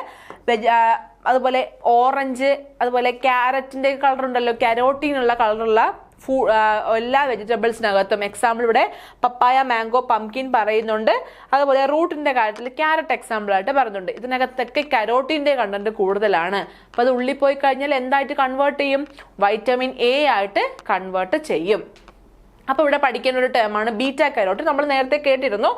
അതുപോലെ ഓറഞ്ച്, അതുപോലെ ക്യാരറ്റിന്റെ കളർ ഉണ്ടല്ലോ, കരോട്ടീനുള്ള കളറുള്ള എല്ലാ വെജിറ്റബിൾസിനകത്തും. എക്സാമ്പിൾ ഇവിടെ പപ്പായ, മാംഗോ, പംകിൻ പറയുന്നുണ്ട്. അതുപോലെ റൂട്ടിന്റെ കാര്യത്തിൽ ക്യാരറ്റ് എക്സാമ്പിൾ ആയിട്ട് പറയുന്നുണ്ട്. ഇതിനകത്തൊക്കെ കരോട്ടീന്റെ കണ്ടന്റ് കൂടുതലാണ്. അപ്പൊ അത് ഉള്ളിൽ പോയി കഴിഞ്ഞാൽ എന്തായിട്ട് കൺവേർട്ട് ചെയ്യും? വൈറ്റമിൻ എ ആയിട്ട് കൺവേർട്ട് ചെയ്യും. അപ്പോൾ ഇവിടെ പഠിക്കേണ്ട ഒരു ടേമാണ് ബീറ്റ കരോട്ടിൻ. നമ്മൾ നേരത്തെ കേട്ടിരുന്നു.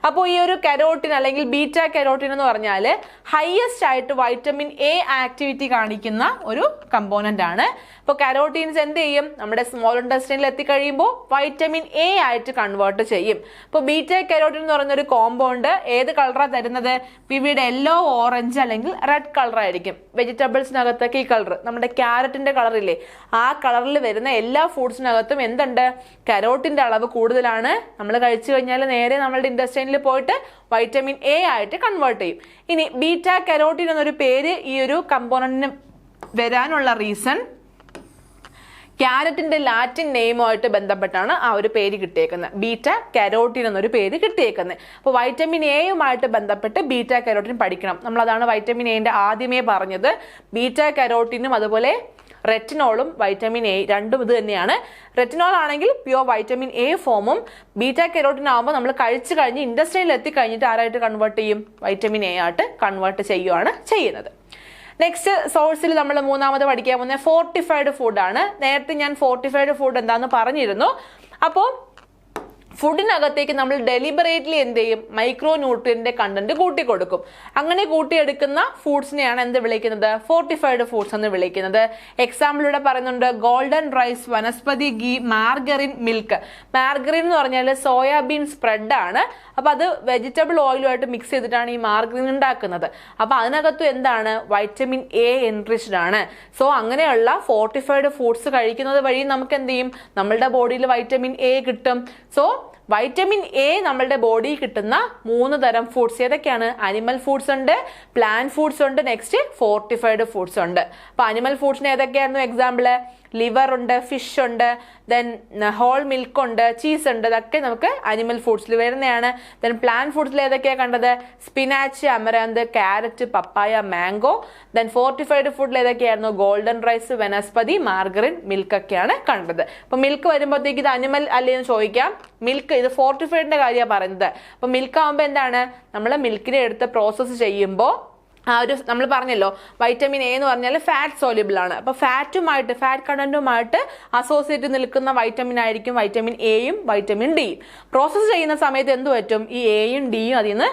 അപ്പോൾ ഈ ഒരു കരോട്ടിൻ അല്ലെങ്കിൽ ബീറ്റ കരോട്ടിൻ എന്ന് പറഞ്ഞാൽ ഹയസ്റ്റ് ആയിട്ട് വൈറ്റമിൻ എ ആക്ടിവിറ്റി കാണിക്കുന്ന ഒരു കമ്പോണന്റ് ആണ്. അപ്പോൾ കരോട്ടീൻസ് എന്ത് ചെയ്യും? നമ്മുടെ സ്മോൾ ഇൻറ്റെസ്റ്റൈനിൽ എത്തിക്കഴിയുമ്പോൾ വൈറ്റമിൻ എ ആയിട്ട് കൺവേർട്ട് ചെയ്യും. അപ്പോൾ ബീറ്റ കരോട്ടിൻ എന്ന് പറയുന്ന ഒരു കോമ്പൗണ്ട് ഏത് കളറാണ് തരുന്നത്? വിവിധ യെല്ലോ, ഓറഞ്ച് അല്ലെങ്കിൽ റെഡ് കളർ ആയിരിക്കും. വെജിറ്റബിൾസിനകത്തൊക്കെ ഈ കളർ, നമ്മുടെ ക്യാരറ്റിന്റെ കളറില്ലേ, ആ കളറിൽ വരുന്ന എല്ലാ ഫ്രൂട്ട്സിനകത്തും എന്തുണ്ട്? കരോട്ടിന്റെ അളവ് കൂടുതലാണ്. നമ്മൾ കഴിച്ചു കഴിഞ്ഞാൽ നേരെ നമ്മളുടെ ഇൻറ്റെസ്റ്റൈനിൽ പോയിട്ട് വൈറ്റമിൻ എ ആയിട്ട് കൺവേർട്ട് ചെയ്യും. ഇനി ബീറ്റ കരോട്ടിൻ എന്നൊരു പേര് ഈ ഒരു കമ്പോണന്റിന് വരാനുള്ള റീസൺ ക്യാരറ്റിന്റെ ലാറ്റിൻ നെയിമുമായിട്ട് ബന്ധപ്പെട്ടാണ് ആ ഒരു പേര് കിട്ടിയേക്കുന്നത്. ബീറ്റ കരോട്ടിൻ എന്നൊരു പേര് കിട്ടിയേക്കുന്നത്. അപ്പോൾ വൈറ്റമിൻ എയുമായിട്ട് ബന്ധപ്പെട്ട് ബീറ്റ കരോട്ടിൻ പഠിക്കണം. നമ്മളതാണ് വൈറ്റമിൻ എന്റെ ആദ്യമേ പറഞ്ഞത്. ബീറ്റ കരോട്ടിനും അതുപോലെ റെറ്റിനോളും വൈറ്റമിൻ എ രണ്ടും ഇത് തന്നെയാണ്. റെറ്റിനോൾ ആണെങ്കിൽ പ്യുവർ വൈറ്റമിൻ എ ഫോമും, ബീറ്റ കരോട്ടിൻ ആകുമ്പോൾ നമ്മൾ കഴിച്ചു കഴിഞ്ഞ് ഇൻഡസ്ട്രിയിൽ എത്തിക്കഴിഞ്ഞിട്ട് ആരായിട്ട് കൺവേർട്ട് ചെയ്യും? വൈറ്റമിൻ എ ആയിട്ട് കൺവേർട്ട് ചെയ്യുകയാണ് ചെയ്യുന്നത്. നെക്സ്റ്റ് സോഴ്സിൽ നമ്മൾ മൂന്നാമത് പഠിക്കാൻ പോകുന്ന ഫോർട്ടിഫൈഡ് ഫുഡാണ്. നേരത്തെ ഞാൻ ഫോർട്ടിഫൈഡ് ഫുഡ് എന്താണെന്ന് പറഞ്ഞിരുന്നു. അപ്പോൾ ഫുഡിനകത്തേക്ക് നമ്മൾ ഡെലിബറേറ്റ്ലി എന്ത് ചെയ്യും? മൈക്രോ ന്യൂട്രിയന്റെ കണ്ടന്റ് കൂട്ടിക്കൊടുക്കും. അങ്ങനെ കൂട്ടിയെടുക്കുന്ന ഫുഡ്സിനെയാണ് എന്ത് വിളിക്കുന്നത്? ഫോർട്ടിഫൈഡ് ഫുഡ്സ് എന്ന് വിളിക്കുന്നത്. എക്സാമ്പിൾ ഇവിടെ പറയുന്നുണ്ട് ഗോൾഡൻ റൈസ്, വനസ്പതി ഗീ, മാർഗറിൻ, മിൽക്ക്. മാർഗറിൻ എന്ന് പറഞ്ഞാൽ സോയാബീൻ സ്പ്രെഡ് ആണ്. അപ്പൊ അത് വെജിറ്റബിൾ ഓയിലുമായിട്ട് മിക്സ് ചെയ്തിട്ടാണ് ഈ മാർഗറിൻ ഉണ്ടാക്കുന്നത്. അപ്പൊ അതിനകത്തും എന്താണ്? വൈറ്റമിൻ എ എൻറിച്ച്ഡ് ആണ്. സോ അങ്ങനെയുള്ള ഫോർട്ടിഫൈഡ് ഫുഡ്സ് കഴിക്കുന്നത് വഴി നമുക്ക് എന്ത് ചെയ്യും? നമ്മളുടെ ബോഡിയിൽ വൈറ്റമിൻ എ കിട്ടും. സോ വൈറ്റമിൻ എ നമ്മളുടെ ബോഡിയിൽ കിട്ടുന്ന 3 തരം ഫുഡ്സ് ഏതൊക്കെയാണ്? അനിമൽ ഫുഡ്സ് ഉണ്ട്, പ്ലാന്റ് ഫുഡ്സ് ഉണ്ട്, നെക്സ്റ്റ് ഫോർട്ടിഫൈഡ് ഫുഡ്സ് ഉണ്ട്. അപ്പൊ അനിമൽ ഫുഡ്സിന് ഏതൊക്കെയായിരുന്നു എക്സാമ്പിൾ? ലിവർ ഉണ്ട്, ഫിഷ് ഉണ്ട്, ദെൻ ഹോൾ മിൽക്ക് ഉണ്ട്, ചീസ് ഉണ്ട്. ഇതൊക്കെ നമുക്ക് അനിമൽ ഫുഡ്സിൽ വരുന്നതാണ്. ദെൻ പ്ലാന്റ് ഫുഡ്സിൽ ഏതൊക്കെയാണ് കണ്ടത്? സ്പിനാച്ച്, അമരാന്ത്, ക്യാരറ്റ്, പപ്പായ, മാംഗോ. ദെൻ ഫോർട്ടിഫൈഡ് ഫുഡിൽ ഏതൊക്കെയായിരുന്നു? ഗോൾഡൻ റൈസ്, വനസ്പതി, മാർഗറിൻ, മിൽക്ക് ഒക്കെയാണ് കണ്ടത്. അപ്പൊ മിൽക്ക് വരുമ്പോഴത്തേക്ക് ഇത് അനിമൽ അല്ലേന്ന് ചോദിക്കാം. മിൽക്ക് ഇത് ഫോർട്ടിഫൈഡിന്റെ കാര്യമാണ് പറയുന്നത്. അപ്പൊ മിൽക്ക് ആകുമ്പോൾ എന്താണ്? നമ്മൾ മിൽക്കിനെ എടുത്ത് പ്രോസസ്സ് ചെയ്യുമ്പോൾ ആ ഒരു നമ്മൾ പറഞ്ഞല്ലോ വൈറ്റമിൻ എ എന്ന് പറഞ്ഞാൽ ഫാറ്റ് സോല്യൂബിൾ ആണ്. അപ്പൊ ഫാറ്റ് കണ്ടന്റുമായിട്ട് അസോസിയേറ്റ് നിൽക്കുന്ന വൈറ്റമിൻ ആയിരിക്കും വൈറ്റമിൻ എയും വൈറ്റമിൻ ഡിയും. പ്രോസസ്സ് ചെയ്യുന്ന സമയത്ത് എന്ത് പറ്റും? ഈ എയും ഡിയും അതിൽ നിന്ന്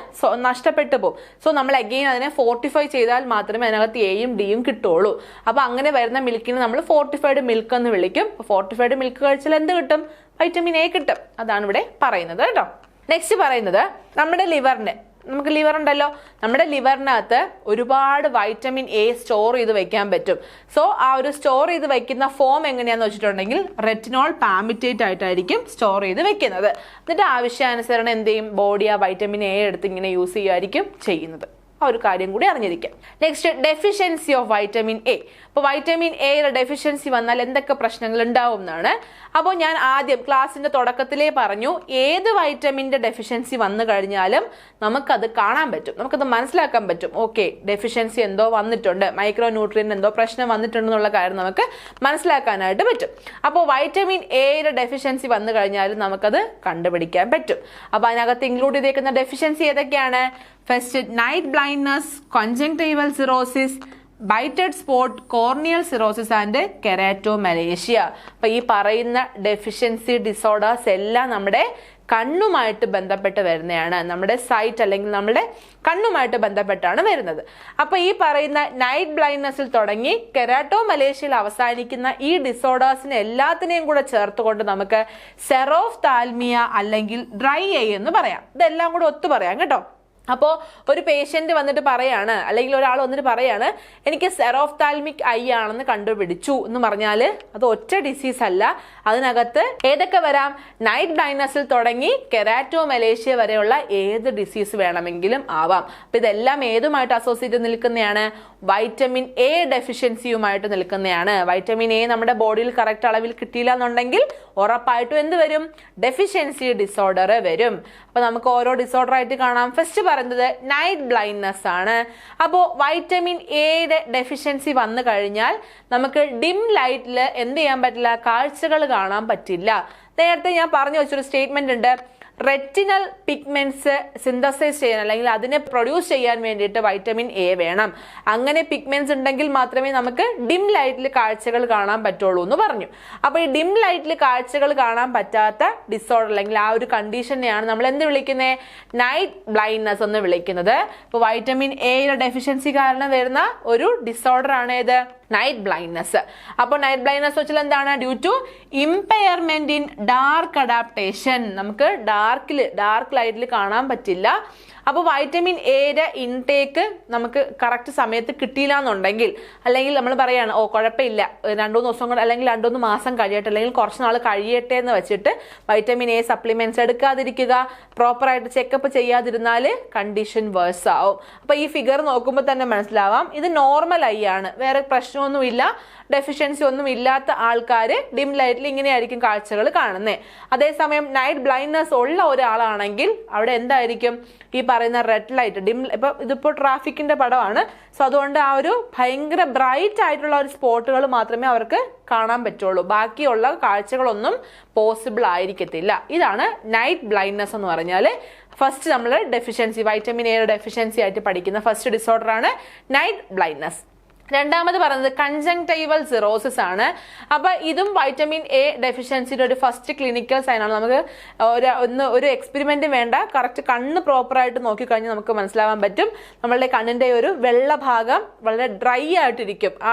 നഷ്ടപ്പെട്ടു പോകും. സോ നമ്മൾ അഗെയിൻ അതിനെ ഫോർട്ടിഫൈ ചെയ്താൽ മാത്രമേ അതിനകത്ത് എയും ഡിയും കിട്ടുള്ളൂ. അപ്പൊ അങ്ങനെ വരുന്ന മിൽക്കിനെ നമ്മൾ ഫോർട്ടിഫൈഡ് മിൽക്ക് എന്ന് വിളിക്കും. ഫോർട്ടിഫൈഡ് മിൽക്ക് കഴിച്ചാൽ എന്ത് കിട്ടും? വൈറ്റമിൻ എ കിട്ടും. അതാണ് ഇവിടെ പറയുന്നത് കേട്ടോ. നെക്സ്റ്റ് പറയുന്നത് നമ്മുടെ ലിവറിന്, നമുക്ക് ലിവർ ഉണ്ടല്ലോ, നമ്മുടെ ലിവറിനകത്ത് ഒരുപാട് വൈറ്റമിൻ എ സ്റ്റോർ ചെയ്ത് വെക്കാൻ പറ്റും. സോ ആ ഒരു സ്റ്റോർ ചെയ്ത് വെക്കുന്ന ഫോം എങ്ങനെയാന്ന് വെച്ചിട്ടുണ്ടെങ്കിൽ റെറ്റിനോൾ പാമിറ്റേറ്റ് ആയിട്ടായിരിക്കും സ്റ്റോർ ചെയ്ത് വെക്കുന്നത്. എന്നിട്ട് ആവശ്യാനുസരണം എന്ത് ചെയ്യും? ബോഡി ആ വൈറ്റമിൻ എ എടുത്ത് ഇങ്ങനെ യൂസ് ചെയ്യുമായിരിക്കും ചെയ്യുന്നത്. ആ ഒരു കാര്യം കൂടി അറിഞ്ഞിരിക്കാം. Next deficiency of vitamin A. അപ്പോൾ വൈറ്റമിൻ എയുടെ ഡെഫിഷ്യൻസി വന്നാൽ എന്തൊക്കെ പ്രശ്നങ്ങൾ ഉണ്ടാവും എന്നാണ്. അപ്പോൾ ഞാൻ ആദ്യം ക്ലാസ്സിന്റെ തുടക്കത്തിലേ പറഞ്ഞു, ഏത് വൈറ്റമിൻ്റെ ഡെഫിഷ്യൻസി വന്നു കഴിഞ്ഞാലും നമുക്കത് കാണാൻ പറ്റും, നമുക്കത് മനസ്സിലാക്കാൻ പറ്റും. ഓക്കെ, ഡെഫിഷ്യൻസി എന്തോ വന്നിട്ടുണ്ട്, മൈക്രോ ന്യൂട്രിയൻ എന്തോ പ്രശ്നം വന്നിട്ടുണ്ടെന്നുള്ള കാര്യം നമുക്ക് മനസ്സിലാക്കാനായിട്ട് പറ്റും. അപ്പോൾ വൈറ്റമിൻ എയുടെ ഡെഫിഷ്യൻസി വന്നു കഴിഞ്ഞാലും നമുക്കത് കണ്ടുപിടിക്കാൻ പറ്റും. അപ്പോൾ അതിനകത്ത് ഇൻക്ലൂഡ് ചെയ്തേക്കുന്ന ഡെഫിഷ്യൻസി ഏതൊക്കെയാണ്? First night blindness, conjunctival xerosis, Bitot's spot, corneal xerosis and keratomalacia. അപ്പൊ ഈ പറയുന്ന ഡെഫിഷ്യൻസി ഡിസോർഡേഴ്സ് എല്ലാം നമ്മുടെ കണ്ണുമായിട്ട് ബന്ധപ്പെട്ട് വരുന്നതാണ്. നമ്മുടെ സൈറ്റ് അല്ലെങ്കിൽ നമ്മുടെ കണ്ണുമായിട്ട് ബന്ധപ്പെട്ടാണ് വരുന്നത്. അപ്പൊ ഈ പറയുന്ന നൈറ്റ് ബ്ലൈൻഡ്നെസ്സിൽ തുടങ്ങി കെരാറ്റോമലേഷ്യയിൽ അവസാനിക്കുന്ന ഈ ഡിസോർഡേഴ്സിനെ എല്ലാത്തിനെയും കൂടെ ചേർത്തുകൊണ്ട് നമുക്ക് സെറോഫ്താൽമിയ അല്ലെങ്കിൽ ഡ്രൈ ഐ എന്ന് പറയാം. ഇതെല്ലാം കൂടെ ഒത്തു പറയാം കേട്ടോ. അപ്പോൾ ഒരു പേഷ്യന്റ് വന്നിട്ട് പറയാണ്, അല്ലെങ്കിൽ ഒരാൾ വന്നിട്ട് പറയാണ്, എനിക്ക് സെറോഫ്താൽമിക് ഐ ആണെന്ന് കണ്ടുപിടിച്ചു എന്ന് പറഞ്ഞാൽ അത് ഒറ്റ ഡിസീസ് അല്ല. അതിനകത്ത് ഏതൊക്കെ വരാം? നൈറ്റ് ബ്ലൈൻഡ്നെസ്സിൽ തുടങ്ങി കെരാറ്റോമലേഷ്യ വരെയുള്ള ഏത് ഡിസീസ് വേണമെങ്കിലും ആവാം. അപ്പൊ ഇതെല്ലാം ഏതുമായിട്ട് അസോസിയേറ്റ് നിൽക്കുന്നതാണ്? വൈറ്റമിൻ എ ഡെഫിഷ്യൻസിയുമായിട്ട് നിൽക്കുന്നതാണ്. വൈറ്റമിൻ എ നമ്മുടെ ബോഡിയിൽ കറക്റ്റ് അളവിൽ കിട്ടിയില്ല എന്നുണ്ടെങ്കിൽ ഉറപ്പായിട്ടും എന്ത് വരും? ഡെഫിഷ്യൻസി ഡിസോർഡർ വരും. അപ്പൊ നമുക്ക് ഓരോ ഡിസോർഡർ ആയിട്ട് കാണാം. ഫസ്റ്റ് പറയുന്നത് നൈറ്റ് ബ്ലൈൻഡ്നെസ് ആണ്. അപ്പോൾ വൈറ്റമിൻ എയുടെ ഡെഫിഷ്യൻസി വന്നു കഴിഞ്ഞാൽ നമുക്ക് ഡിം ലൈറ്റിൽ എന്ത് ചെയ്യാൻ പറ്റില്ല, കാഴ്ചകൾ കാണാൻ പറ്റില്ല. നേരത്തെ ഞാൻ പറഞ്ഞു വെച്ചൊരു സ്റ്റേറ്റ്മെന്റ് ഉണ്ട്, റെറ്റിനൽ പിഗ്മെന്റ്സ് സിന്തസൈസ് ചെയ്യാൻ അല്ലെങ്കിൽ അതിനെ പ്രൊഡ്യൂസ് ചെയ്യാൻ വേണ്ടിയിട്ട് വൈറ്റമിൻ എ വേണം. അങ്ങനെ പിഗ്മെന്റ്സ് ഉണ്ടെങ്കിൽ മാത്രമേ നമുക്ക് ഡിം ലൈറ്റിൽ കാഴ്ചകൾ കാണാൻ പറ്റുള്ളൂ എന്ന് പറഞ്ഞു. അപ്പൊ ഈ ഡിം ലൈറ്റിൽ കാഴ്ചകൾ കാണാൻ പറ്റാത്ത ഡിസോർഡർ അല്ലെങ്കിൽ ആ ഒരു കണ്ടീഷനെയാണ് നമ്മൾ എന്ത് വിളിക്കുന്നത്, നൈറ്റ് ബ്ലൈൻഡ്നെസ് എന്ന് വിളിക്കുന്നത്. ഇപ്പൊ വൈറ്റമിൻ എയുടെ ഡെഫിഷ്യൻസി കാരണം വരുന്ന ഒരു ഡിസോർഡർ ആണ് ഏത്, നൈറ്റ് ബ്ലൈൻഡ്നെസ്. അപ്പോൾ നൈറ്റ് ബ്ലൈൻഡ്നെസ് വെച്ചാൽ എന്താണ്, due to impairment in dark adaptation. നമുക്ക് ഡാർക്ക് ലൈറ്റിൽ കാണാൻ പറ്റില്ല. അപ്പോൾ വൈറ്റമിൻ എയുടെ ഇൻടേക്ക് നമുക്ക് കറക്റ്റ് സമയത്ത് കിട്ടിയില്ല എന്നുണ്ടെങ്കിൽ, അല്ലെങ്കിൽ നമ്മൾ പറയാണ് കുഴപ്പമില്ല 2-3 ദിവസം കൊണ്ട് അല്ലെങ്കിൽ 2-3 മാസം കഴിയട്ടെ അല്ലെങ്കിൽ കുറച്ച് നാൾ കഴിയട്ടെ എന്ന് വെച്ചിട്ട് വൈറ്റമിൻ എ സപ്ലിമെന്റ്സ് എടുക്കാതിരിക്കുക, പ്രോപ്പറായിട്ട് ചെക്കപ്പ് ചെയ്യാതിരുന്നാൽ കണ്ടീഷൻ വേഴ്സ് ആവും. അപ്പോൾ ഈ ഫിഗർ നോക്കുമ്പോൾ തന്നെ മനസ്സിലാവാം ഇത് നോർമൽ ഐ ആണ്, വേറെ പ്രശ്നമൊന്നുമില്ല, ഡെഫിഷ്യൻസി ഒന്നും ഇല്ലാത്ത ആൾക്കാർ ഡിം ലൈറ്റിൽ ഇങ്ങനെയായിരിക്കും കാഴ്ചകൾ കാണുന്നത്. അതേസമയം നൈറ്റ് ബ്ലൈൻഡ്നെസ് ഉള്ള ഒരാളാണെങ്കിൽ അവിടെ എന്തായിരിക്കും, ഈ പറയുന്ന റെഡ് ലൈറ്റ് ഇതിപ്പോൾ ട്രാഫിക്കിന്റെ പടമാണ്. സോ അതുകൊണ്ട് ആ ഒരു ഭയങ്കര ബ്രൈറ്റ് ആയിട്ടുള്ള ഒരു സ്പോട്ടുകൾ മാത്രമേ അവർക്ക് കാണാൻ പറ്റുള്ളൂ, ബാക്കിയുള്ള കാഴ്ചകളൊന്നും പോസിബിൾ ആയിരിക്കത്തില്ല. ഇതാണ് നൈറ്റ് ബ്ലൈൻഡ്നെസ് എന്ന് പറഞ്ഞാൽ. ഫസ്റ്റ് നമ്മൾ ഡെഫിഷ്യൻസി, വൈറ്റമിൻ എയുടെ ഡെഫിഷ്യൻസി ആയിട്ട് പഠിക്കുന്ന ഫസ്റ്റ് ഡിസോർഡർ ആണ് നൈറ്റ് ബ്ലൈൻഡ്നെസ്. രണ്ടാമത് പറയുന്നത് കൺജങ്ക്ടൈവൽ സിറോസിസ് ആണ്. അപ്പൊ ഇതും വൈറ്റമിൻ എ ഡെഫിഷ്യൻസിയുടെ ഒരു ഫസ്റ്റ് ക്ലിനിക്കൽ സൈൻ ആണ്. നമുക്ക് ഒരു എക്സ്പെരിമെന്റ് വേണ്ട, കറക്റ്റ് കണ്ണ് പ്രോപ്പറായിട്ട് നോക്കിക്കഴിഞ്ഞാൽ നമുക്ക് മനസ്സിലാവാൻ പറ്റും. നമ്മളുടെ കണ്ണിന്റെ ഒരു വെള്ള ഭാഗം വളരെ ഡ്രൈ ആയിട്ടിരിക്കും. ആ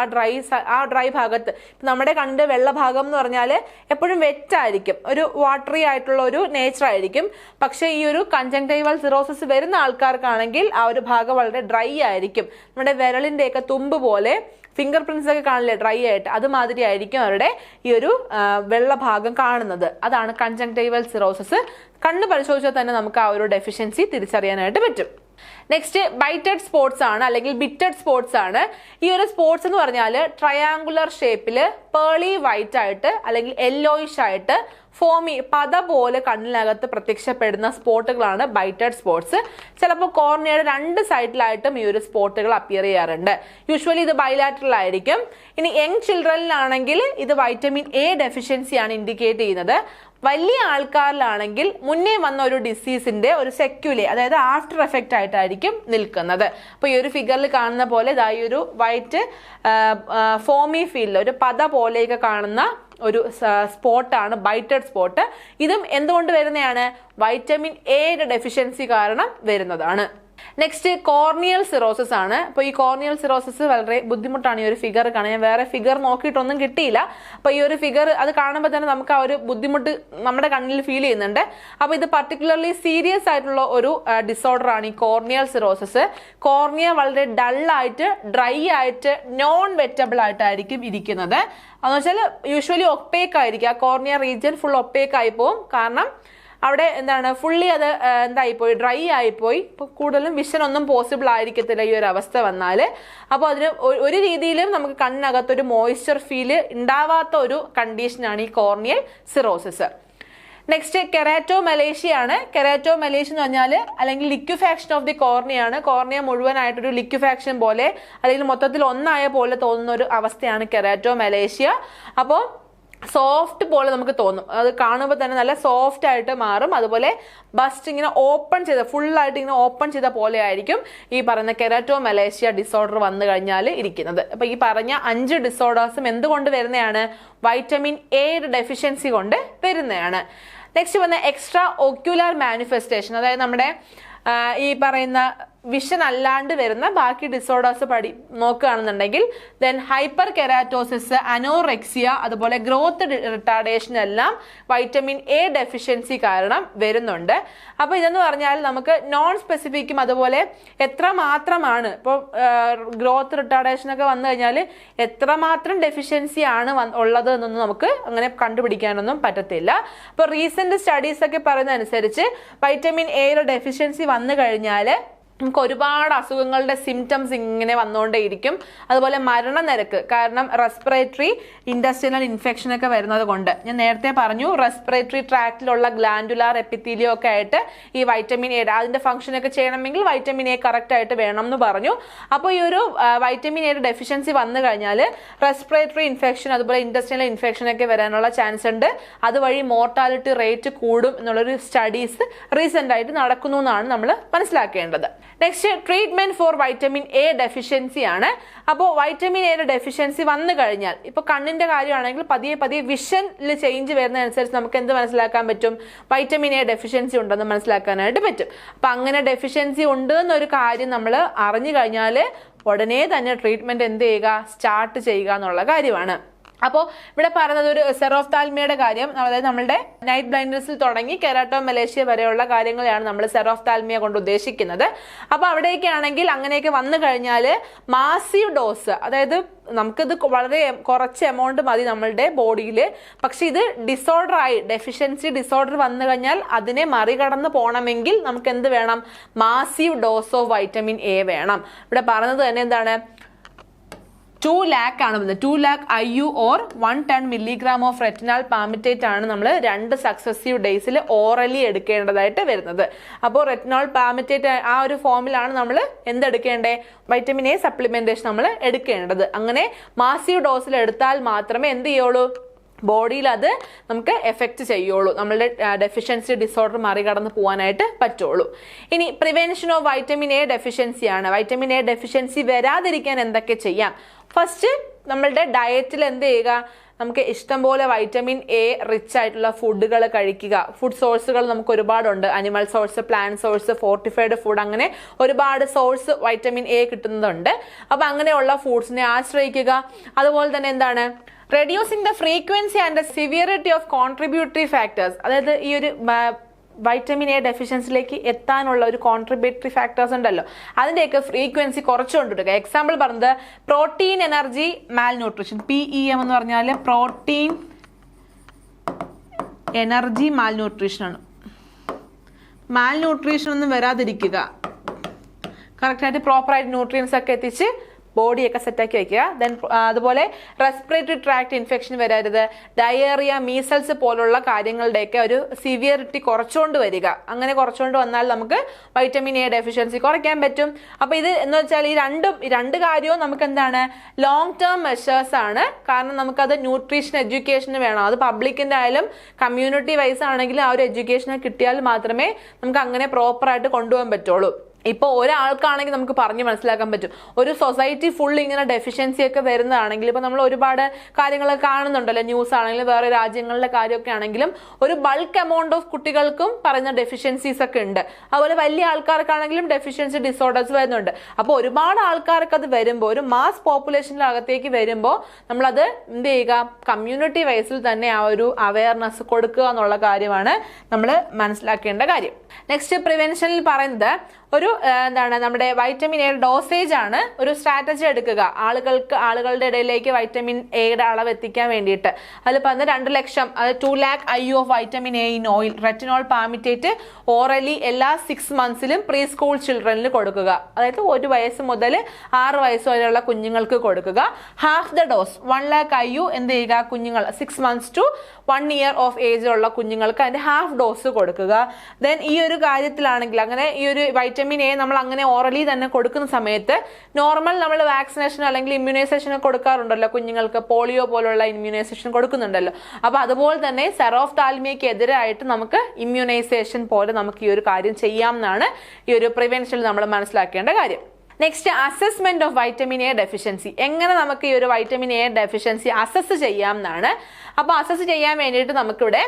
ഡ്രൈ ഭാഗത്ത് നമ്മുടെ കണ്ണിന്റെ വെള്ള ഭാഗം എന്ന് പറഞ്ഞാൽ എപ്പോഴും വെറ്റ് ആയിരിക്കും, ഒരു വാട്ടറി ആയിട്ടുള്ള ഒരു നേച്ചർ ആയിരിക്കും. പക്ഷെ ഈ ഒരു കൺജങ്ക്ടൈവൽ സിറോസിസ് വരുന്ന ആൾക്കാർക്കാണെങ്കിൽ ആ ഒരു ഭാഗം വളരെ ഡ്രൈ ആയിരിക്കും. നമ്മുടെ വിരലിന്റെ ഒക്കെ തുമ്പ് പോലെ ഫിംഗർ പ്രിന്റ്സ് ഒക്കെ കാണില്ലേ ഡ്രൈ ആയിട്ട്, അതുമാതിരി ആയിരിക്കും അവരുടെ ഈ ഒരു വെള്ള ഭാഗം കാണുന്നത്. അതാണ് കൺജങ്ക്ടൈവൽ സിറോസിസ്. കണ്ണ് പരിശോധിച്ചാൽ തന്നെ നമുക്ക് ആ ഒരു ഡെഫിഷ്യൻസി തിരിച്ചറിയാനായിട്ട് പറ്റും. നെക്സ്റ്റ് ബൈറ്റഡ് സ്പോട്സ് ആണ് അല്ലെങ്കിൽ ബിറ്റഡ് സ്പോട്സ് ആണ്. ഈ ഒരു സ്പോട്സ് എന്ന് പറഞ്ഞാൽ ട്രയാങ്കുലർ ഷേപ്പിൽ പേളി വൈറ്റ് ആയിട്ട് അല്ലെങ്കിൽ യെല്ലോയിഷ് ആയിട്ട് ഫോമി പത പോലെ കണ്ണിനകത്ത് പ്രത്യക്ഷപ്പെടുന്ന സ്പോട്ടുകളാണ് ബൈറ്റഡ് സ്പോട്സ്. ചിലപ്പോൾ കോർണിയയുടെ 2 സൈഡിലായിട്ടും ഈ ഒരു സ്പോട്ടുകൾ അപ്പിയർ ചെയ്യാറുണ്ട്. യൂഷ്വലി ഇത് ബൈലാറ്ററൽ ആയിരിക്കും. ഇനി യങ് ചിൽഡ്രനിലാണെങ്കിൽ ഇത് വൈറ്റമിൻ എ ഡെഫിഷ്യൻസിയാണ് ഇൻഡിക്കേറ്റ് ചെയ്യുന്നത്. വലിയ ആൾക്കാരിലാണെങ്കിൽ മുന്നേ വന്ന ഒരു ഡിസീസിന്റെ ഒരു സെക്യുലേ, അതായത് ആഫ്റ്റർ എഫക്റ്റ് ആയിട്ടായിരിക്കും നിൽക്കുന്നത്. അപ്പൊ ഈ ഒരു ഫിഗറിൽ കാണുന്ന പോലെ ഇതായി ഒരു വൈറ്റ് ഫോമി ഫീൽഡ്, ഒരു പത പോലെയൊക്കെ കാണുന്ന ഒരു സ്പോട്ടാണ് ബൈറ്റഡ് സ്പോട്ട്. ഇതും എന്തുകൊണ്ട് വരുന്നതാണ്, വൈറ്റമിൻ എയുടെ ഡെഫിഷ്യൻസി കാരണം വരുന്നതാണ്. നെക്സ്റ്റ് കോർണിയൽ സിറോസിസ് ആണ്. അപ്പോൾ ഈ കോർണിയൽ സിറോസിസ് വളരെ ബുദ്ധിമുട്ടാണ് ഈ ഒരു ഫിഗർ കാണാൻ. ഞാൻ വേറെ ഫിഗർ നോക്കിയിട്ടൊന്നും കിട്ടിയില്ല. അപ്പോൾ ഈ ഒരു ഫിഗർ അത് കാണുമ്പോൾ തന്നെ നമുക്ക് ആ ഒരു ബുദ്ധിമുട്ട് നമ്മുടെ കണ്ണിൽ ഫീൽ ചെയ്യുന്നുണ്ട്. അപ്പോൾ ഇത് പർട്ടിക്കുലർലി സീരിയസ് ആയിട്ടുള്ള ഒരു ഡിസോർഡർ ആണ് ഈ കോർണിയൽ സിറോസിസ്. കോർണിയ വളരെ ഡള്ളായിട്ട് ഡ്രൈ ആയിട്ട് നോൺ വെറ്റബിൾ ആയിട്ടായിരിക്കും ഇരിക്കുന്നത്. അതെന്ന് വെച്ചാൽ യൂഷ്വലി ഒപ്പേക്ക് ആയിരിക്കും. ആ കോർണിയ റീജിയൻ ഫുൾ ഒപ്പേക്ക് ആയി പോകും. കാരണം അവിടെ എന്താണ് ഫുള്ളി അത് എന്തായിപ്പോയി, ഡ്രൈ ആയിപ്പോയി. ഇപ്പോൾ കൂടുതലും വിഷൻ ഒന്നും പോസിബിൾ ആയിരിക്കത്തില്ല ഈ ഒരു അവസ്ഥ വന്നാൽ. അപ്പോൾ അതിന് ഒരു രീതിയിലും നമുക്ക് കണ്ണിനകത്തൊരു മോയ്സ്ചർ ഫീല് ഉണ്ടാവാത്ത ഒരു കണ്ടീഷനാണ് ഈ കോർണിയൽ സിറോസിസ്. നെക്സ്റ്റ് കെരാറ്റോമലേഷ്യ ആണ്. കെരാറ്റോമലേഷ്യ എന്ന് പറഞ്ഞാൽ അല്ലെങ്കിൽ ലിക്വിഫാക്ഷൻ ഓഫ് ദി കോർണിയാണ്. കോർണിയ മുഴുവനായിട്ടൊരു ലിക്വിഫാക്ഷൻ പോലെ അല്ലെങ്കിൽ മൊത്തത്തിൽ ഒന്നായ പോലെ തോന്നുന്ന ഒരു അവസ്ഥയാണ് കെരാറ്റോമലേഷ്യ. അപ്പോൾ സോഫ്റ്റ് പോലെ നമുക്ക് തോന്നും, അത് കാണുമ്പോൾ തന്നെ നല്ല സോഫ്റ്റ് ആയിട്ട് മാറും. അതുപോലെ ബസ്റ്റ് ഇങ്ങനെ ഓപ്പൺ ചെയ്ത ഫുള്ളായിട്ട് ഇങ്ങനെ ഓപ്പൺ ചെയ്ത പോലെ ആയിരിക്കും ഈ പറയുന്ന കെരാറ്റോമലേഷ്യ ഡിസോർഡർ വന്നു കഴിഞ്ഞാൽ ഇരിക്കുന്നത്. അപ്പൊ ഈ പറഞ്ഞ 5 ഡിസോർഡേഴ്സും എന്തുകൊണ്ട് വരുന്നതാണ്, വൈറ്റമിൻ എയുടെ ഡെഫിഷ്യൻസി കൊണ്ട് വരുന്നതാണ്. നെക്സ്റ്റ് വന്ന എക്സ്ട്രാ ഒക്യുലർ മാനിഫെസ്റ്റേഷൻ, അതായത് നമ്മുടെ ഈ പറയുന്ന വിഷൻ അല്ലാണ്ട് വരുന്ന ബാക്കി ഡിസോർഡേഴ്സ് നോക്കുകയാണെന്നുണ്ടെങ്കിൽ ദെൻ ഹൈപ്പർ കെരാറ്റോസിസ്, അനോറെക്സിയ, അതുപോലെ ഗ്രോത്ത് റിട്ടാർഡേഷൻ എല്ലാം വൈറ്റമിൻ എ ഡെഫിഷ്യൻസി കാരണം വരുന്നുണ്ട്. അപ്പോൾ ഇതെന്ന് പറഞ്ഞാൽ നമുക്ക് നോൺ സ്പെസിഫിക്കും അതുപോലെ എത്രമാത്രമാണ് ഇപ്പോൾ ഗ്രോത്ത് റിട്ടാർഡേഷൻ ഒക്കെ വന്നു കഴിഞ്ഞാൽ എത്രമാത്രം ഡെഫിഷ്യൻസി ആണ് ഉള്ളത് എന്നൊന്നും നമുക്ക് അങ്ങനെ കണ്ടുപിടിക്കാനൊന്നും പറ്റത്തില്ല. അപ്പോൾ റീസെന്റ് സ്റ്റഡീസ് ഒക്കെ പറയുന്ന അനുസരിച്ച് വൈറ്റമിൻ എയുടെ ഡെഫിഷ്യൻസി വന്നു കഴിഞ്ഞാൽ നമുക്ക് ഒരുപാട് അസുഖങ്ങളുടെ സിംറ്റംസ് ഇങ്ങനെ വന്നുകൊണ്ടേയിരിക്കും. അതുപോലെ മരണനിരക്ക്, കാരണം റെസ്പിറേറ്ററി ഇൻഡസ്ട്രിയൽ ഇൻഫെക്ഷൻ ഒക്കെ വരുന്നത് കൊണ്ട്. ഞാൻ നേരത്തെ പറഞ്ഞു റെസ്പിറേറ്ററി ട്രാക്റ്റിലുള്ള ഗ്ലാൻഡുലാർ എപ്പിത്തീലിയം ഒക്കെ ആയിട്ട് ഈ വൈറ്റമിൻ എ അതിന്റെ ഫംഗ്ഷൻ ഒക്കെ ചെയ്യണമെങ്കിൽ വൈറ്റമിൻ എ കറക്റ്റ് ആയിട്ട് വേണം എന്ന് പറഞ്ഞു. അപ്പോൾ ഈ ഒരു വൈറ്റമിൻ എയുടെ ഡെഫിഷ്യൻസി വന്നു കഴിഞ്ഞാൽ റെസ്പിറേറ്ററി ഇൻഫെക്ഷൻ അതുപോലെ ഇൻഡസ്ട്രിയൽ ഇൻഫെക്ഷൻ ഒക്കെ വരാനുള്ള ചാൻസ് ഉണ്ട്. അതുവഴി മോർട്ടാലിറ്റി റേറ്റ് കൂടും എന്നുള്ളൊരു സ്റ്റഡീസ് റീസെന്റ് ആയിട്ട് നടക്കുന്നു എന്നാണ് നമ്മൾ മനസ്സിലാക്കേണ്ടത്. Next treatment four vitamin A deficiency ആണ്. അപ്പോൾ വൈറ്റമിൻ എയുടെ ഡെഫിഷ്യൻസി വന്നു കഴിഞ്ഞാൽ ഇപ്പോൾ കണ്ണിന്റെ കാര്യമാണെങ്കിൽ പതിയെ വിഷനിൽ ചേഞ്ച് വരുന്നതനുസരിച്ച് നമുക്ക് എന്ത് മനസ്സിലാക്കാൻ പറ്റും? വൈറ്റമിൻ എ ഡെഫിഷ്യൻസി ഉണ്ടെന്ന് മനസ്സിലാക്കാനായിട്ട് പറ്റും. അപ്പം അങ്ങനെ ഡെഫിഷ്യൻസി ഉണ്ട് എന്നൊരു കാര്യം നമ്മൾ അറിഞ്ഞു കഴിഞ്ഞാൽ ഉടനെ തന്നെ ട്രീറ്റ്മെന്റ് എന്ത് ചെയ്യുക? സ്റ്റാർട്ട് ചെയ്യുക എന്നുള്ള കാര്യമാണ്. അപ്പോൾ ഇവിടെ പറയുന്നത് ഒരു സെറോഫ്താൽമിയയുടെ കാര്യം, അതായത് നമ്മളുടെ നൈറ്റ് ബ്ലൈൻഡ്നസിൽ തുടങ്ങി കെരാട്ടോമെലേഷ്യ വരെയുള്ള കാര്യങ്ങളെയാണ് നമ്മൾ സെറോഫ്താൽമിയ കൊണ്ട് ഉദ്ദേശിക്കുന്നത്. അപ്പോൾ അവിടേക്കാണെങ്കിൽ അങ്ങനെയൊക്കെ വന്നു കഴിഞ്ഞാൽ മാസീവ് ഡോസ്, അതായത് നമുക്കിത് വളരെ കുറച്ച് എമൗണ്ട് മതി നമ്മളുടെ ബോഡിയിൽ. പക്ഷെ ഇത് ഡിസോർഡർ ആയി ഡെഫിഷ്യൻസി ഡിസോർഡർ വന്നു കഴിഞ്ഞാൽ അതിനെ മറികടന്ന് പോകണമെങ്കിൽ നമുക്ക് എന്ത് വേണം? Massive dose of vitamin A വേണം. ഇവിടെ പറഞ്ഞത് തന്നെ എന്താണ്? 2 lakh ആണ് വന്നത്. 2 lakh IU or 110 milligram of retinol palmitate ആണ് നമ്മൾ 2 സക്സസീവ് ഡേയ്സിൽ ഓറലി എടുക്കേണ്ടതായിട്ട് വരുന്നത്. അപ്പോൾ റെറ്റിനാൽ പാമിറ്റേറ്റ് ആ ഒരു ഫോമിലാണ് നമ്മൾ എന്തെടുക്കേണ്ടത്? വൈറ്റമിൻ എ സപ്ലിമെന്റേഷൻ നമ്മൾ എടുക്കേണ്ടത്. അങ്ങനെ മാസീവ് ഡോസിൽ എടുത്താൽ മാത്രമേ എന്ത് ചെയ്യുള്ളൂ? ബോഡിയിൽ അത് നമുക്ക് എഫക്റ്റ് ചെയ്യുള്ളൂ, നമ്മളുടെ ഡെഫിഷ്യൻസി ഡിസോർഡർ മറികടന്ന് പോകാനായിട്ട് പറ്റുള്ളൂ. ഇനി prevention of vitamin A deficiency ആണ്. വൈറ്റമിൻ എ ഡെഫിഷ്യൻസി വരാതിരിക്കാൻ എന്തൊക്കെ ചെയ്യാം? ഫസ്റ്റ് നമ്മളുടെ ഡയറ്റിൽ എന്ത് ചെയ്യുക? നമുക്ക് ഇഷ്ടംപോലെ വൈറ്റമിൻ എ റിച്ച് ആയിട്ടുള്ള ഫുഡുകൾ കഴിക്കുക. ഫുഡ് സോഴ്സുകൾ നമുക്ക് ഒരുപാടുണ്ട്. Animal source, plant source, fortified food, അങ്ങനെ ഒരുപാട് സോഴ്സ് വൈറ്റമിൻ എ കിട്ടുന്നതുണ്ട്. അപ്പൊ അങ്ങനെയുള്ള ഫുഡ്സിനെ ആശ്രയിക്കുക. അതുപോലെ തന്നെ എന്താണ്? Reducing the frequency and the severity of contributory factors, അതായത് ഈ ഒരു വൈറ്റമിൻ എ ഡെഫിഷ്യൻസിലേക്ക് എത്താനുള്ള ഒരു കോൺട്രിബ്യൂട്ടറി ഫാക്ടേഴ്സ് ഉണ്ടല്ലോ, അതിൻ്റെയൊക്കെ ഫ്രീക്വൻസി കുറച്ചുകൊണ്ടിരിക്കുക. എക്സാമ്പിൾ പറഞ്ഞത് പ്രോട്ടീൻ എനർജി മാൽ ന്യൂട്രീഷൻ, PEM എന്ന് പറഞ്ഞാൽ പ്രോട്ടീൻ എനർജി മാൽ ന്യൂട്രീഷൻ ആണ്. മാൽ ന്യൂട്രീഷൻ ഒന്നും വരാതിരിക്കുക, കറക്റ്റായിട്ട് പ്രോപ്പറായിട്ട് ന്യൂട്രിയൻസ് ഒക്കെ എത്തിച്ച് ബോഡിയൊക്കെ സെറ്റാക്കി വയ്ക്കുക. ദെൻ അതുപോലെ റെസ്പിറേറ്ററി ട്രാക്ട് ഇൻഫെക്ഷൻ വരരുത്. ഡയേറിയ, മീസൽസ് പോലുള്ള കാര്യങ്ങളുടെയൊക്കെ ഒരു സിവിയറിറ്റി കുറച്ചുകൊണ്ട് വരിക. അങ്ങനെ കുറച്ചുകൊണ്ട് വന്നാൽ നമുക്ക് വൈറ്റമിൻ എ ഡെഫിഷ്യൻസി കുറയ്ക്കാൻ പറ്റും. അപ്പോൾ ഇത് എന്ന് വെച്ചാൽ ഈ രണ്ട് കാര്യവും നമുക്ക് എന്താണ്? ലോങ് ടേം മെഷേഴ്സ് ആണ്. കാരണം നമുക്കത് ന്യൂട്രീഷൻ എഡ്യൂക്കേഷന് വേണം. അത് പബ്ലിക്കിൻ്റെ ആയാലും കമ്മ്യൂണിറ്റി വൈസ് ആണെങ്കിലും ആ ഒരു എഡ്യൂക്കേഷൻ കിട്ടിയാൽ മാത്രമേ നമുക്ക് അങ്ങനെ പ്രോപ്പറായിട്ട് കൊണ്ടുപോകാൻ പറ്റുള്ളൂ. ഇപ്പോൾ ഒരാൾക്കാണെങ്കിൽ നമുക്ക് പറഞ്ഞ് മനസ്സിലാക്കാൻ പറ്റും. ഒരു സൊസൈറ്റി ഫുൾ ഇങ്ങനെ ഡെഫിഷ്യൻസി ഒക്കെ വരുന്നതാണെങ്കിൽ, ഇപ്പോൾ നമ്മൾ ഒരുപാട് കാര്യങ്ങൾ കാണുന്നുണ്ടല്ലോ, ന്യൂസ് ആണെങ്കിലും വേറെ രാജ്യങ്ങളിലെ കാര്യമൊക്കെ ആണെങ്കിലും ഒരു ബൾക്ക് എമൗണ്ട് ഓഫ് കുട്ടികൾക്കും പറയുന്ന ഡെഫിഷ്യൻസീസ് ഒക്കെ ഉണ്ട്. അതുപോലെ വലിയ ആൾക്കാർക്കാണെങ്കിലും ഡെഫിഷ്യൻസി ഡിസോർഡേഴ്സ് വരുന്നുണ്ട്. അപ്പോൾ ഒരുപാട് ആൾക്കാർക്ക് അത് വരുമ്പോൾ, ഒരു മാസ് പോപ്പുലേഷൻ്റെ അകത്തേക്ക് വരുമ്പോൾ നമ്മളത് എന്ത് ചെയ്യുക? കമ്മ്യൂണിറ്റി വൈസിൽ തന്നെ ആ ഒരു അവയർനെസ് കൊടുക്കുക എന്നുള്ള കാര്യമാണ് നമ്മൾ മനസ്സിലാക്കേണ്ട കാര്യം. നെക്സ്റ്റ് പ്രിവെൻഷനിൽ പറയുന്നത് ഒരു എന്താണ്? നമ്മുടെ വൈറ്റമിൻ എ ഡോസേജ് ആണ്. ഒരു സ്ട്രാറ്റജി എടുക്കുക ആളുകളുടെ ഇടയിലേക്ക് വൈറ്റമിൻ എയുടെ അളവ് എത്തിക്കാൻ വേണ്ടിയിട്ട്. അതിൽ പറഞ്ഞ 2 ലക്ഷം, അത് 2 lakh IU of vitamin A in oil retinol palmitate orally എല്ലാ 6 monthsലും പ്രീ സ്കൂൾ ചിൽഡ്രനിൽ കൊടുക്കുക. അതായത് 1 വയസ്സ് മുതൽ 6 വയസ്സ് വരെയുള്ള കുഞ്ഞുങ്ങൾക്ക് കൊടുക്കുക. Half the dose 1 lakh IU എന്ത് ചെയ്യുക? കുഞ്ഞുങ്ങൾ 6 months to 1 year ഓഫ് ഏജിലുള്ള കുഞ്ഞുങ്ങൾക്ക് അതിന്റെ ഹാഫ് ഡോസ് കൊടുക്കുക. ദെൻ ഈ ഒരു കാര്യത്തിലാണെങ്കിൽ അങ്ങനെ ഈ ഒരു വൈറ്റമിൻ എ നമ്മൾ അങ്ങനെ ഓറലി തന്നെ കൊടുക്കുന്ന സമയത്ത് നോർമൽ നമ്മൾ വാക്സിനേഷൻ അല്ലെങ്കിൽ ഇമ്മ്യൂണൈസേഷൻ കൊടുക്കാറുണ്ടല്ലോ കുഞ്ഞുങ്ങൾക്ക്, പോളിയോ പോലുള്ള ഇമ്മ്യൂണൈസേഷൻ കൊടുക്കുന്നുണ്ടല്ലോ. അപ്പൊ അതുപോലെ തന്നെ സെറോഫ്താൽമിയയ്ക്ക് എതിരായിട്ട് നമുക്ക് ഇമ്മ്യൂണൈസേഷൻ പോലെ നമുക്ക് ഈ ഒരു കാര്യം ചെയ്യാം എന്നാണ് ഈ ഒരു പ്രിവെൻഷനിൽ നമ്മൾ മനസ്സിലാക്കേണ്ട കാര്യം. Next assessment of vitamin A deficiency. എങ്ങനെ നമുക്ക് ഈ ഒരു വൈറ്റമിൻ എ ഡെഫിഷ്യൻസി അസസ് ചെയ്യാം എന്നാണ്. അപ്പോൾ അസസ് ചെയ്യാൻ വേണ്ടിയിട്ട് നമുക്കിവിടെ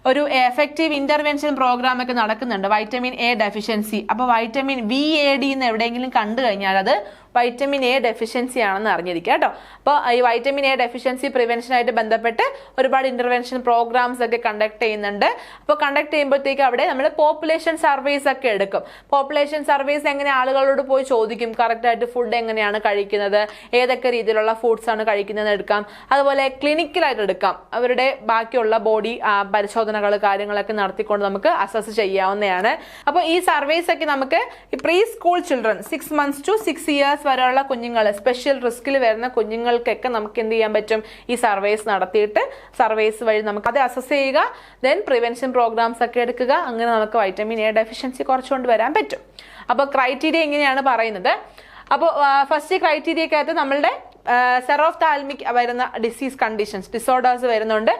ഒരു എഫക്റ്റീവ് ഇന്റർവെൻഷൻ പ്രോഗ്രാം ഒക്കെ നടക്കുന്നുണ്ട് വൈറ്റമിൻ എ ഡെഫിഷ്യൻസി. അപ്പോൾ വൈറ്റമിൻ VAD എന്ന് എവിടെയെങ്കിലും കണ്ടു കഴിഞ്ഞാൽ അത് വൈറ്റമിൻ എ ഡെഫിഷ്യൻസി ആണെന്ന് അറിഞ്ഞിരിക്കുക കേട്ടോ. അപ്പോൾ ഈ വൈറ്റമിൻ എ ഡെഫിഷ്യൻസി പ്രിവെൻഷനായിട്ട് ബന്ധപ്പെട്ട് ഒരുപാട് ഇന്റർവെൻഷൻ പ്രോഗ്രാംസ് ഒക്കെ കണ്ടക്ട് ചെയ്യുന്നുണ്ട്. അപ്പോൾ കണ്ടക്ട് ചെയ്യുമ്പോഴത്തേക്ക് അവിടെ നമ്മൾ പോപ്പുലേഷൻ സർവേസ് ഒക്കെ എടുക്കും. പോപ്പുലേഷൻ സർവേസ് എങ്ങനെ ആളുകളോട് പോയി ചോദിക്കും കറക്റ്റായിട്ട് ഫുഡ് എങ്ങനെയാണ് കഴിക്കുന്നത്, ഏതൊക്കെ രീതിയിലുള്ള ഫുഡ്സ് ആണ് കഴിക്കുന്നത് എടുക്കാം. അതുപോലെ ക്ലിനിക്കലായിട്ട് എടുക്കാം, അവരുടെ ബാക്കിയുള്ള ബോഡി പരിശോധന പരിശോധനകൾ കാര്യങ്ങളൊക്കെ നടത്തിക്കൊണ്ട് നമുക്ക് അസസ് ചെയ്യാവുന്നതാണ്. അപ്പോൾ ഈ സർവേസ് ഒക്കെ നമുക്ക് ഈ pre school children 6 months to 6 years വരെയുള്ള കുഞ്ഞുങ്ങൾ, സ്പെഷ്യൽ റിസ്കിൽ വരുന്ന കുഞ്ഞുങ്ങൾക്കൊക്കെ നമുക്ക് എന്ത് ചെയ്യാൻ പറ്റും, ഈ സർവേസ് നടത്തിയിട്ട് സർവേസ് വഴി നമുക്ക് അത് അസസ് ചെയ്യുക, ദെൻ പ്രിവെൻഷൻ പ്രോഗ്രാംസ് ഒക്കെ എടുക്കുക. അങ്ങനെ നമുക്ക് വൈറ്റമിൻ എ ഡെഫിഷ്യൻസി കുറച്ചുകൊണ്ട് വരാൻ പറ്റും. അപ്പോൾ ക്രൈറ്റീരിയ എങ്ങനെയാണ് പറയുന്നത്. അപ്പോൾ ഫസ്റ്റ് ക്രൈറ്റീരിയക്കകത്ത് നമ്മളുടെ സെറോഫ്താൽമിക് വരുന്ന ഡിസീസ് കണ്ടീഷൻസ്, ഡിസോർഡേഴ്സ് വരുന്നുണ്ട്.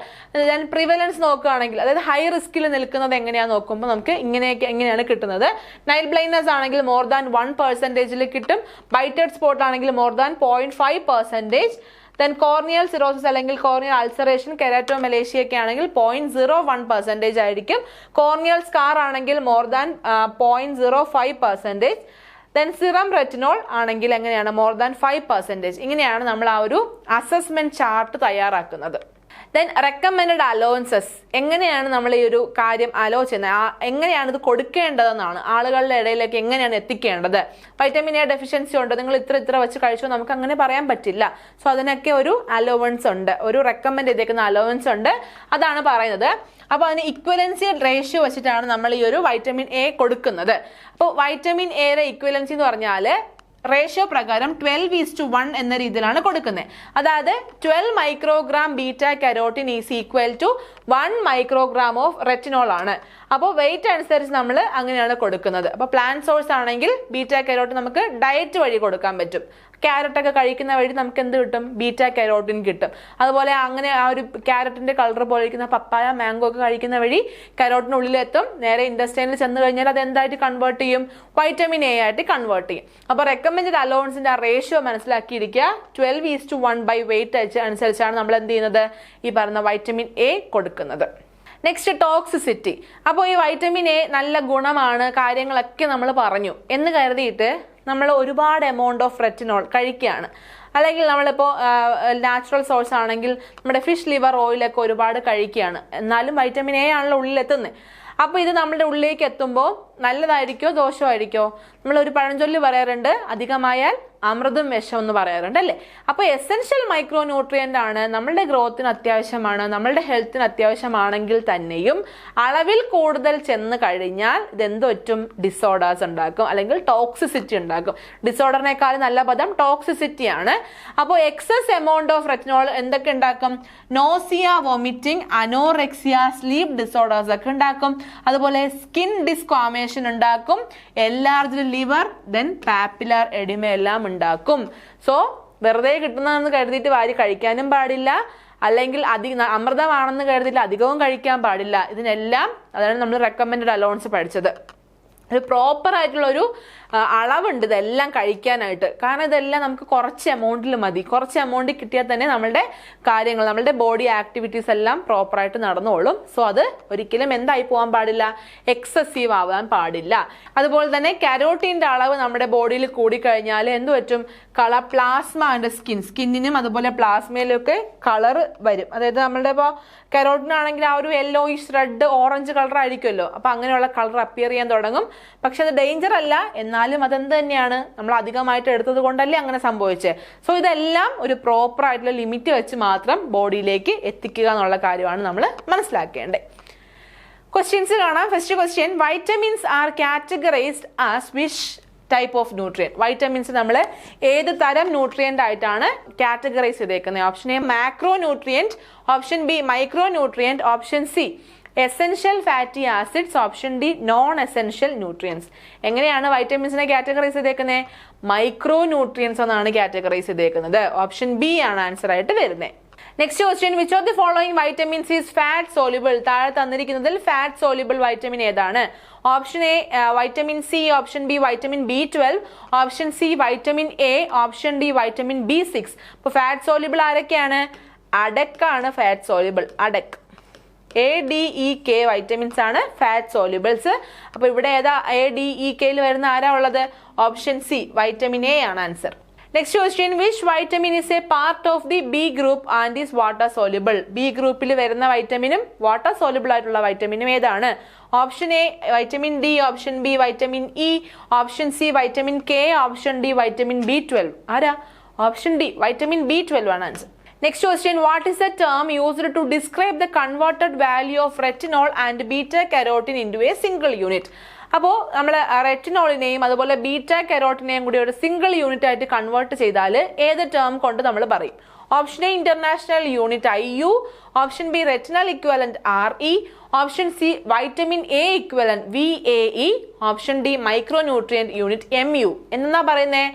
ദെൻ പ്രിവലൻസ് നോക്കുകയാണെങ്കിൽ, അതായത് ഹൈ റിസ്കിൽ നിൽക്കുന്നത് എങ്ങനെയാണെന്ന് നോക്കുമ്പോൾ നമുക്ക് എങ്ങനെയാണ് കിട്ടുന്നത്. നൈറ്റ് ബ്ലൈൻഡ്നെസ് ആണെങ്കിൽ more than 1% കിട്ടും. ബൈറ്റഡ് സ്പോട്ട് ആണെങ്കിൽ more than 0.5%. Then corneal cirrhosis അല്ലെങ്കിൽ കോർണിയൽ അൾസറേഷൻ, കെരാറ്റോമലേഷ്യ ഒക്കെ ആണെങ്കിൽ 0.01% ആയിരിക്കും. കോർണിയൽ സ്കാർ ആണെങ്കിൽ more than 0.05%. Then serum retinol ആണെങ്കിൽ എങ്ങനെയാണ് more than 5%. ഇങ്ങനെയാണ് നമ്മൾ ആ ഒരു അസസ്മെന്റ് ചാർട്ട് തയ്യാറാക്കുന്നത്. ദെൻ റെക്കമെൻഡഡ് അലോവൻസസ്, എങ്ങനെയാണ് നമ്മൾ ഈ ഒരു കാര്യം അലോ ചെയ്യുന്നത്, എങ്ങനെയാണ് ഇത് കൊടുക്കേണ്ടതെന്നാണ്, ആളുകളുടെ ഇടയിലേക്ക് എങ്ങനെയാണ് എത്തിക്കേണ്ടത്. വൈറ്റമിൻ എ ഡെഫിഷ്യൻസി ഉണ്ട്, നിങ്ങൾ ഇത്ര വെച്ച് കഴിച്ചോ, നമുക്ക് അങ്ങനെ പറയാൻ പറ്റില്ല. സോ അതിനൊക്കെ ഒരു അലോവൻസ് ഉണ്ട്, ഒരു റെക്കമെൻഡ് ചെയ്തേക്കുന്ന അലോവൻസ് ഉണ്ട്, അതാണ് പറയുന്നത്. അപ്പോൾ അതിന് ഇക്വലൻസി റേഷ്യോ വെച്ചിട്ടാണ് നമ്മൾ ഈ ഒരു വൈറ്റമിൻ എ കൊടുക്കുന്നത്. അപ്പോൾ വൈറ്റമിൻ എയുടെ ഇക്വലൻസി എന്ന് പറഞ്ഞാൽ റേഷ്യോ പ്രകാരം 12:1 എന്ന രീതിയിലാണ് കൊടുക്കുന്നത്. അതായത് 12 microgram beta carotene is equal to 1 microgram of retinol ആണ്. അപ്പോൾ വെയിറ്റ് അനുസരിച്ച് നമ്മൾ അങ്ങനെയാണ് കൊടുക്കുന്നത്. അപ്പോൾ പ്ലാന്റ് സോഴ്സ് ആണെങ്കിൽ ബീറ്റ കരോട്ടിൻ നമുക്ക് ഡയറ്റ് വഴി കൊടുക്കാൻ പറ്റും. ക്യാരറ്റ് ഒക്കെ കഴിക്കുന്ന വഴി നമുക്ക് എന്ത് കിട്ടും, ബീറ്റ കരോട്ടിൻ കിട്ടും. അതുപോലെ അങ്ങനെ ആ ഒരു ക്യാരറ്റിന്റെ കളർ പോലെ ഇരിക്കുന്ന പപ്പായ, മാംഗോ ഒക്കെ കഴിക്കുന്ന വഴി കരോട്ടിനുള്ളിലെത്തും. നേരെ ഇൻഡസ്ട്രിയിൽ ചെന്ന് കഴിഞ്ഞാൽ അത് എന്തായിട്ട് കൺവേർട്ട് ചെയ്യും, വൈറ്റമിൻ എ ആയിട്ട് കൺവേർട്ട് ചെയ്യും. അപ്പോൾ റെക്കമെൻഡഡ് അലോവൻസിന്റെ ആ റേഷ്യോ മനസ്സിലാക്കിയിരിക്കുക. 12:1 ബൈ വെയിറ്റ് അനുസരിച്ചാണ് നമ്മൾ എന്ത് ചെയ്യുന്നത്, ഈ പറയുന്ന വൈറ്റമിൻ എ കൊടുക്കുന്നത്. Next toxicity. അപ്പോൾ ഈ വൈറ്റമിൻ എ നല്ല ഗുണമാണ്, കാര്യങ്ങളൊക്കെ നമ്മൾ പറഞ്ഞു എന്ന് കരുതിയിട്ട് നമ്മൾ ഒരുപാട് എമൗണ്ട് ഓഫ് റെറ്റിനോൾ കഴിക്കുകയാണ്. അല്ലെങ്കിൽ നമ്മളിപ്പോൾ നാച്ചുറൽ സോഴ്സ് ആണെങ്കിൽ നമ്മുടെ ഫിഷ് ലിവർ ഓയിലൊക്കെ ഒരുപാട് കഴിക്കുകയാണ്. എന്നാലും വൈറ്റമിൻ എ ആണല്ലോ ഉള്ളിലെത്തുന്നത്. അപ്പോൾ ഇത് നമ്മുടെ ഉള്ളിലേക്ക് എത്തുമ്പോൾ നല്ലതായിരിക്കോ ദോഷമായിരിക്കോ? നമ്മളൊരു പഴഞ്ചൊല്ല് പറയാറുണ്ട്, അധികമായാൽ അമൃതും വിഷം എന്ന് പറയാറുണ്ട് അല്ലേ. അപ്പോൾ എസെൻഷ്യൽ മൈക്രോ ന്യൂട്രിയൻ്റ് ആണ്, നമ്മളുടെ ഗ്രോത്തിന് അത്യാവശ്യമാണ്, നമ്മളുടെ ഹെൽത്തിന് അത്യാവശ്യമാണെങ്കിൽ തന്നെയും അളവിൽ കൂടുതൽ ചെന്ന് കഴിഞ്ഞാൽ ഇതെന്ത് പറ്റും, ഡിസോർഡേഴ്സ് ഉണ്ടാക്കും, അല്ലെങ്കിൽ ടോക്സിസിറ്റി ഉണ്ടാക്കും. ഡിസോർഡറിനേക്കാൾ നല്ല പദം ടോക്സിസിറ്റി ആണ്. അപ്പോൾ എക്സസ് എമൗണ്ട് ഓഫ് റെറ്റിനോൾ എന്തൊക്കെ ഉണ്ടാക്കും, nausea, vomiting, anorexia, sleep disorders ഒക്കെ ഉണ്ടാക്കും. അതുപോലെ സ്കിൻ ഡിസ്കോമേഷൻ ഉണ്ടാക്കും, എൻലാർജ്ഡ് ലിവർ, ദെൻ പാപ്പിലർ എഡിമ എല്ലാം ഉണ്ടാക്കും. സോ വെറുതെ കിട്ടുന്നതെന്ന് കരുതിയിട്ട് വാരി കഴിക്കാനും പാടില്ല, അല്ലെങ്കിൽ അമൃതമാണെന്ന് കരുതിയിട്ട് അധികവും കഴിക്കാൻ പാടില്ല. ഇതിനെല്ലാം അതാണ് നമ്മൾ റെക്കമെൻഡഡ് അലോവൻസ് പഠിച്ചത്. ഒരു പ്രോപ്പർ ആയിട്ടുള്ള ഒരു അളവുണ്ട് ഇതെല്ലാം കഴിക്കാനായിട്ട്. കാരണം ഇതെല്ലാം നമുക്ക് കുറച്ച് എമൗണ്ടിൽ മതി. കുറച്ച് എമൗണ്ടിൽ കിട്ടിയാൽ തന്നെ നമ്മളുടെ കാര്യങ്ങൾ, നമ്മളുടെ ബോഡി ആക്ടിവിറ്റീസ് എല്ലാം പ്രോപ്പറായിട്ട് നടന്നോളും. സോ അത് ഒരിക്കലും എന്തായി പോകാൻ പാടില്ല, എക്സസീവ് ആവാൻ പാടില്ല. അതുപോലെ തന്നെ കരോട്ടീൻ്റെ അളവ് നമ്മുടെ ബോഡിയിൽ കൂടിക്കഴിഞ്ഞാൽ എന്ത് പറ്റും, പ്ലാസ്മ ആൻഡ് സ്കിന്നിനും അതുപോലെ പ്ലാസ്മയിലും ഒക്കെ കളർ വരും. അതായത് നമ്മളുടെ ഇപ്പോൾ കരോട്ടിനാണെങ്കിൽ ആ ഒരു യെല്ലോയിഷ് റെഡ് ഓറഞ്ച് കളർ ആയിരിക്കുമല്ലോ. അപ്പോൾ അങ്ങനെയുള്ള കളർ അപ്പിയർ ചെയ്യാൻ തുടങ്ങും. പക്ഷെ അത് ഡേഞ്ചർ അല്ല, എന്നാലും അതെന്ത് തന്നെയാണ്, നമ്മൾ അധികമായിട്ട് എടുത്തത് കൊണ്ടല്ലേ അങ്ങനെ സംഭവിച്ചത്. സോ ഇതെല്ലാം ഒരു പ്രോപ്പർ ആയിട്ടുള്ള ലിമിറ്റ് വെച്ച് മാത്രം ബോഡിയിലേക്ക് എത്തിക്കുക എന്നുള്ള കാര്യമാണ് നമ്മൾ മനസ്സിലാക്കേണ്ടത്. ക്വസ്റ്റ്യൻസ് കാണാം. First question, vitamins are categorised as which type of nutrient. Vitamins നമ്മൾ ഏത് തരം ന്യൂട്രിയൻ്റ് ആയിട്ടാണ് കാറ്റഗറൈസ് ചെയ്തേക്കുന്നത്? Option A macronutrient, option B micronutrient, option C essential fatty acids, option D non essential nutrients. എങ്ങനെയാണ് വൈറ്റമിൻസിനെ കാറ്റഗറൈസ് ചെയ്തേക്കുന്നത്? മൈക്രോ ന്യൂട്രിയൻസ് എന്നാണ് കാറ്റഗറൈസ് ചെയ്തേക്കുന്നത്. ഓപ്ഷൻ ബി ആണ് ആൻസർ ആയിട്ട് വരുന്നത്. Next question, which of the following vitamins is fat soluble? താഴെ തന്നിരിക്കുന്നതിൽ ഫാറ്റ് സോല്യൂബിൾ വൈറ്റമിൻ ഏതാണ്? Option A vitamin C, option B vitamin B12, option C vitamin A, option D vitamin B6. അപ്പോൾ ഫാറ്റ് സോല്യൂബിൾ ആരൊക്കെയാണ്? അഡക്കാണ് ഫാറ്റ് സോല്യൂബിൾ. അഡക്ക്, ADEK വൈറ്റമിൻസ് ആണ് ഫാറ്റ് സോല്യൂബിൾസ്. അപ്പോൾ ഇവിടെ ഏതാ ADEKയിൽ വരുന്ന ആരാ ഉള്ളത്? ഓപ്ഷൻ സി വൈറ്റമിൻ എ ആണ് answer. Next question, which vitamin is A part of the B group and is water soluble? B ഗ്രൂപ്പിൽ വരുന്ന വൈറ്റമിനും വാട്ടർ സോല്യൂബിൾ ആയിട്ടുള്ള വൈറ്റമിനും ഏതാണ്? Option A vitamin D, option B vitamin E, option C vitamin K, option D vitamin B12. ആരാ? ഓപ്ഷൻ ഡി വൈറ്റമിൻ B12 ആണ് answer. Next question, what is the term used to describe the converted value of retinol and beta carotene into a single unit? അപ്പോൾ നമ്മൾ റെറ്റിനോളിനെയും അതുപോലെ ബീറ്റ കെരോട്ടിനെയും കൂടി ഒരു സിംഗിൾ യൂണിറ്റ് ആയിട്ട് കൺവേർട്ട് ചെയ്താൽ ഏത് ടേം കൊണ്ട് നമ്മൾ പറയും? Option A international unit IU, option B retinal equivalent RE, option C vitamin A equivalent VAE, option D micro nutrient unit MU. എന്നാ പറയുന്നേ?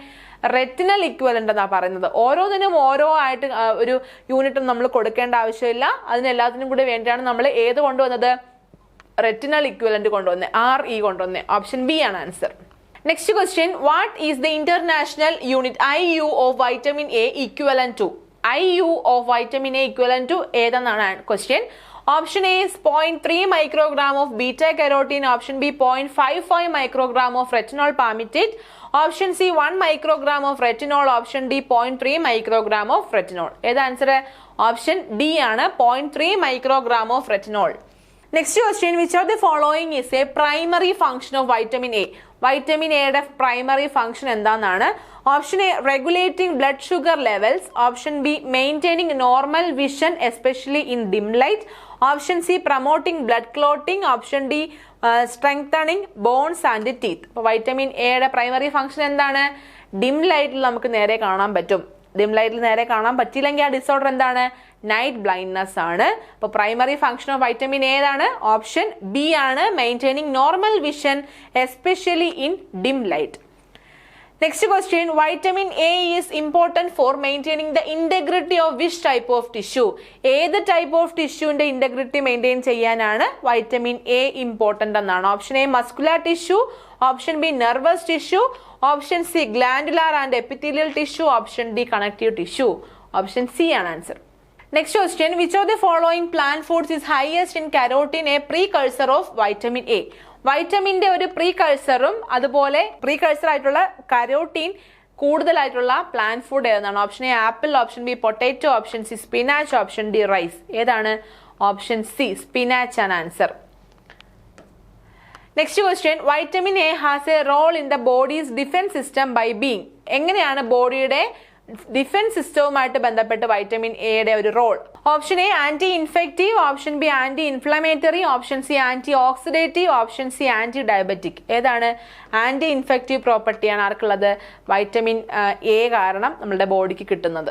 റെറ്റിനൽ ഇക്വലന്റ് എന്നാ പറയുന്നത്. ഓരോന്നിനും ഓരോ ആയിട്ട് ഒരു യൂണിറ്റും നമ്മൾ കൊടുക്കേണ്ട ആവശ്യമില്ല. അതിനെല്ലാത്തിനും കൂടി വേണ്ടിയാണ് നമ്മൾ ഏത് കൊണ്ടുവന്നത്? റെറ്റിനൽ ഇക്വലന്റ് കൊണ്ടുവന്നേ, RE കൊണ്ടുവന്നേ. ഓപ്ഷൻ ബി ആണ് answer. Next question, what is the international unit IU of vitamin A equivalent to? IU of vitamin A equivalent to ഏതെന്നാണ് question. Option A is 0.3 microgram of beta carotene, option B 0.55 microgram of retinol palmitate, option C 1 microgram of retinol, option D 0.3 microgram of retinol. ഏത് ആൻസർ? ഓപ്ഷൻ ഡി ആണ്, 0.3 microgram of retinol. Next question, which of the following is a primary function of vitamin A? Vitamin എയുടെ പ്രൈമറി ഫംഗ്ഷൻ എന്താണെന്നാണ്? Option A regulating blood sugar levels, option B maintaining normal vision especially in dim light, option C promoting blood clotting, option D strengthening bones and teeth. അപ്പോൾ വൈറ്റമിൻ എയുടെ പ്രൈമറി ഫംഗ്ഷൻ എന്താണ്? ഡിം ലൈറ്റിൽ നമുക്ക് നേരെ കാണാൻ പറ്റും. ഡിം ലൈറ്റിൽ നേരെ കാണാൻ പറ്റിയില്ലെങ്കിൽ ആ ഡിസോർഡർ എന്താണ്? നൈറ്റ് ബ്ലൈൻഡ്നെസ് ആണ്. അപ്പോൾ primary function of vitamin A ഏതാണ്? ഓപ്ഷൻ ബി ആണ്, maintaining normal vision especially in dim light. Next question, vitamin A is important for maintaining the integrity of which type of tissue? ഏത് ടൈപ്പ് ഓഫ് ടിഷ്യൂവിന്റെ ഇന്റഗ്രിറ്റി മെയിൻറ്റെയിൻ ചെയ്യാനാണ് വൈറ്റമിൻ എ ഇമ്പോർട്ടൻ്റ് എന്നാണ്? Option A muscular tissue, option B nervous tissue, option C glandular and epithelial tissue, option D connective tissue. Option C ആണ് answer. Next question, which of the following plant foods is highest in carotene, a precursor of vitamin A? വൈറ്റമിന്റെ ഒരു പ്രീകഴ്സറും അതുപോലെ പ്രീകഴ്സർ ആയിട്ടുള്ള കരോട്ടീൻ കൂടുതലായിട്ടുള്ള പ്ലാന്റ് ഫുഡ് ഏതാണ്? Option A apple, option B potato, option C spinach, option D rice. ഏതാണ്? ഓപ്ഷൻ സി സ്പിനാച്ച് ആണ് answer. Next question, vitamin A has a role in the body's defence system by being? എങ്ങനെയാണ് ബോഡിയുടെ ഡിഫൻസ് സിസ്റ്റവുമായിട്ട് ബന്ധപ്പെട്ട് വൈറ്റമിൻ എയുടെ ഒരു role? Option A anti infective, option B anti inflammatory, option C anti oxidative, option C anti diabetic. ഏതാണ്? ആന്റി ഇൻഫെക്റ്റീവ് പ്രോപ്പർട്ടിയാണ് ആർക്കുള്ളത്? വൈറ്റമിൻ എ കാരണം നമ്മുടെ ബോഡിക്ക് കിട്ടുന്നത്.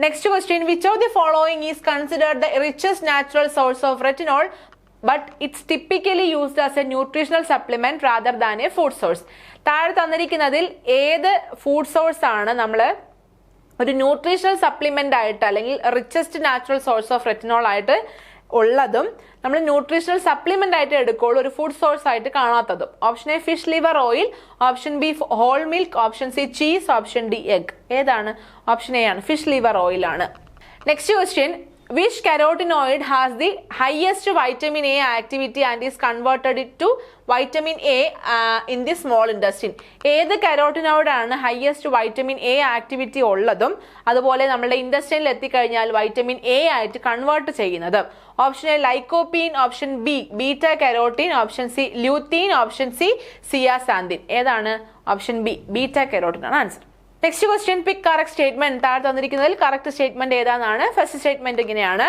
Next question, which of the following is considered the richest natural source of retinol but it's typically used as a nutritional supplement rather than a food source? താഴെ തന്നിരിക്കുന്നതിൽ ഏത് ഫുഡ് സോഴ്സ് ആണ് നമ്മൾ ഒരു ന്യൂട്രീഷണൽ സപ്ലിമെന്റ് ആയിട്ട് അല്ലെങ്കിൽ richest natural source of retinol ആയിട്ട് ഉള്ളതും നമ്മൾ ന്യൂട്രീഷണൽ സപ്ലിമെന്റ് ആയിട്ട് എടുക്കുള്ളൂ, ഒരു ഫുഡ് സോഴ്സ് ആയിട്ട് കാണാത്തതും? Option A fish liver oil, option B whole milk, option C cheese, option D egg. ഏതാണ്? ഓപ്ഷൻ എ ആണ്, ഫിഷ് ലിവർ ഓയിൽ ആണ്. Next question, which carotenoid has the highest vitamin A activity and is converted to vitamin A in the small intestine? ഏത് കരോട്ടിനോയിഡ് ആണ് ഹയസ്റ്റ് വൈറ്റമിൻ എ ആക്ടിവിറ്റി ഉള്ളതും അതുപോലെ നമ്മുടെ ഇൻഡസ്റ്റൈനിൽ എത്തിക്കഴിഞ്ഞാൽ വൈറ്റമിൻ എ ആയിട്ട് കൺവേർട്ട് ചെയ്യുന്നത്? Option A lycopene, option B beta carotene, option C lutein, option C zeaxanthin. ഏതാണ്? ഓപ്ഷൻ ബി ബീറ്റ കരോട്ടീൻ ആണ് answer. Next question, pick correct statement. താഴെ തന്നിരിക്കുന്നതിൽ കറക്റ്റ് സ്റ്റേറ്റ്മെന്റ് ഏതാണെന്നാണ്? ഫസ്റ്റ് സ്റ്റേറ്റ്മെന്റ് ഇങ്ങനെയാണ്: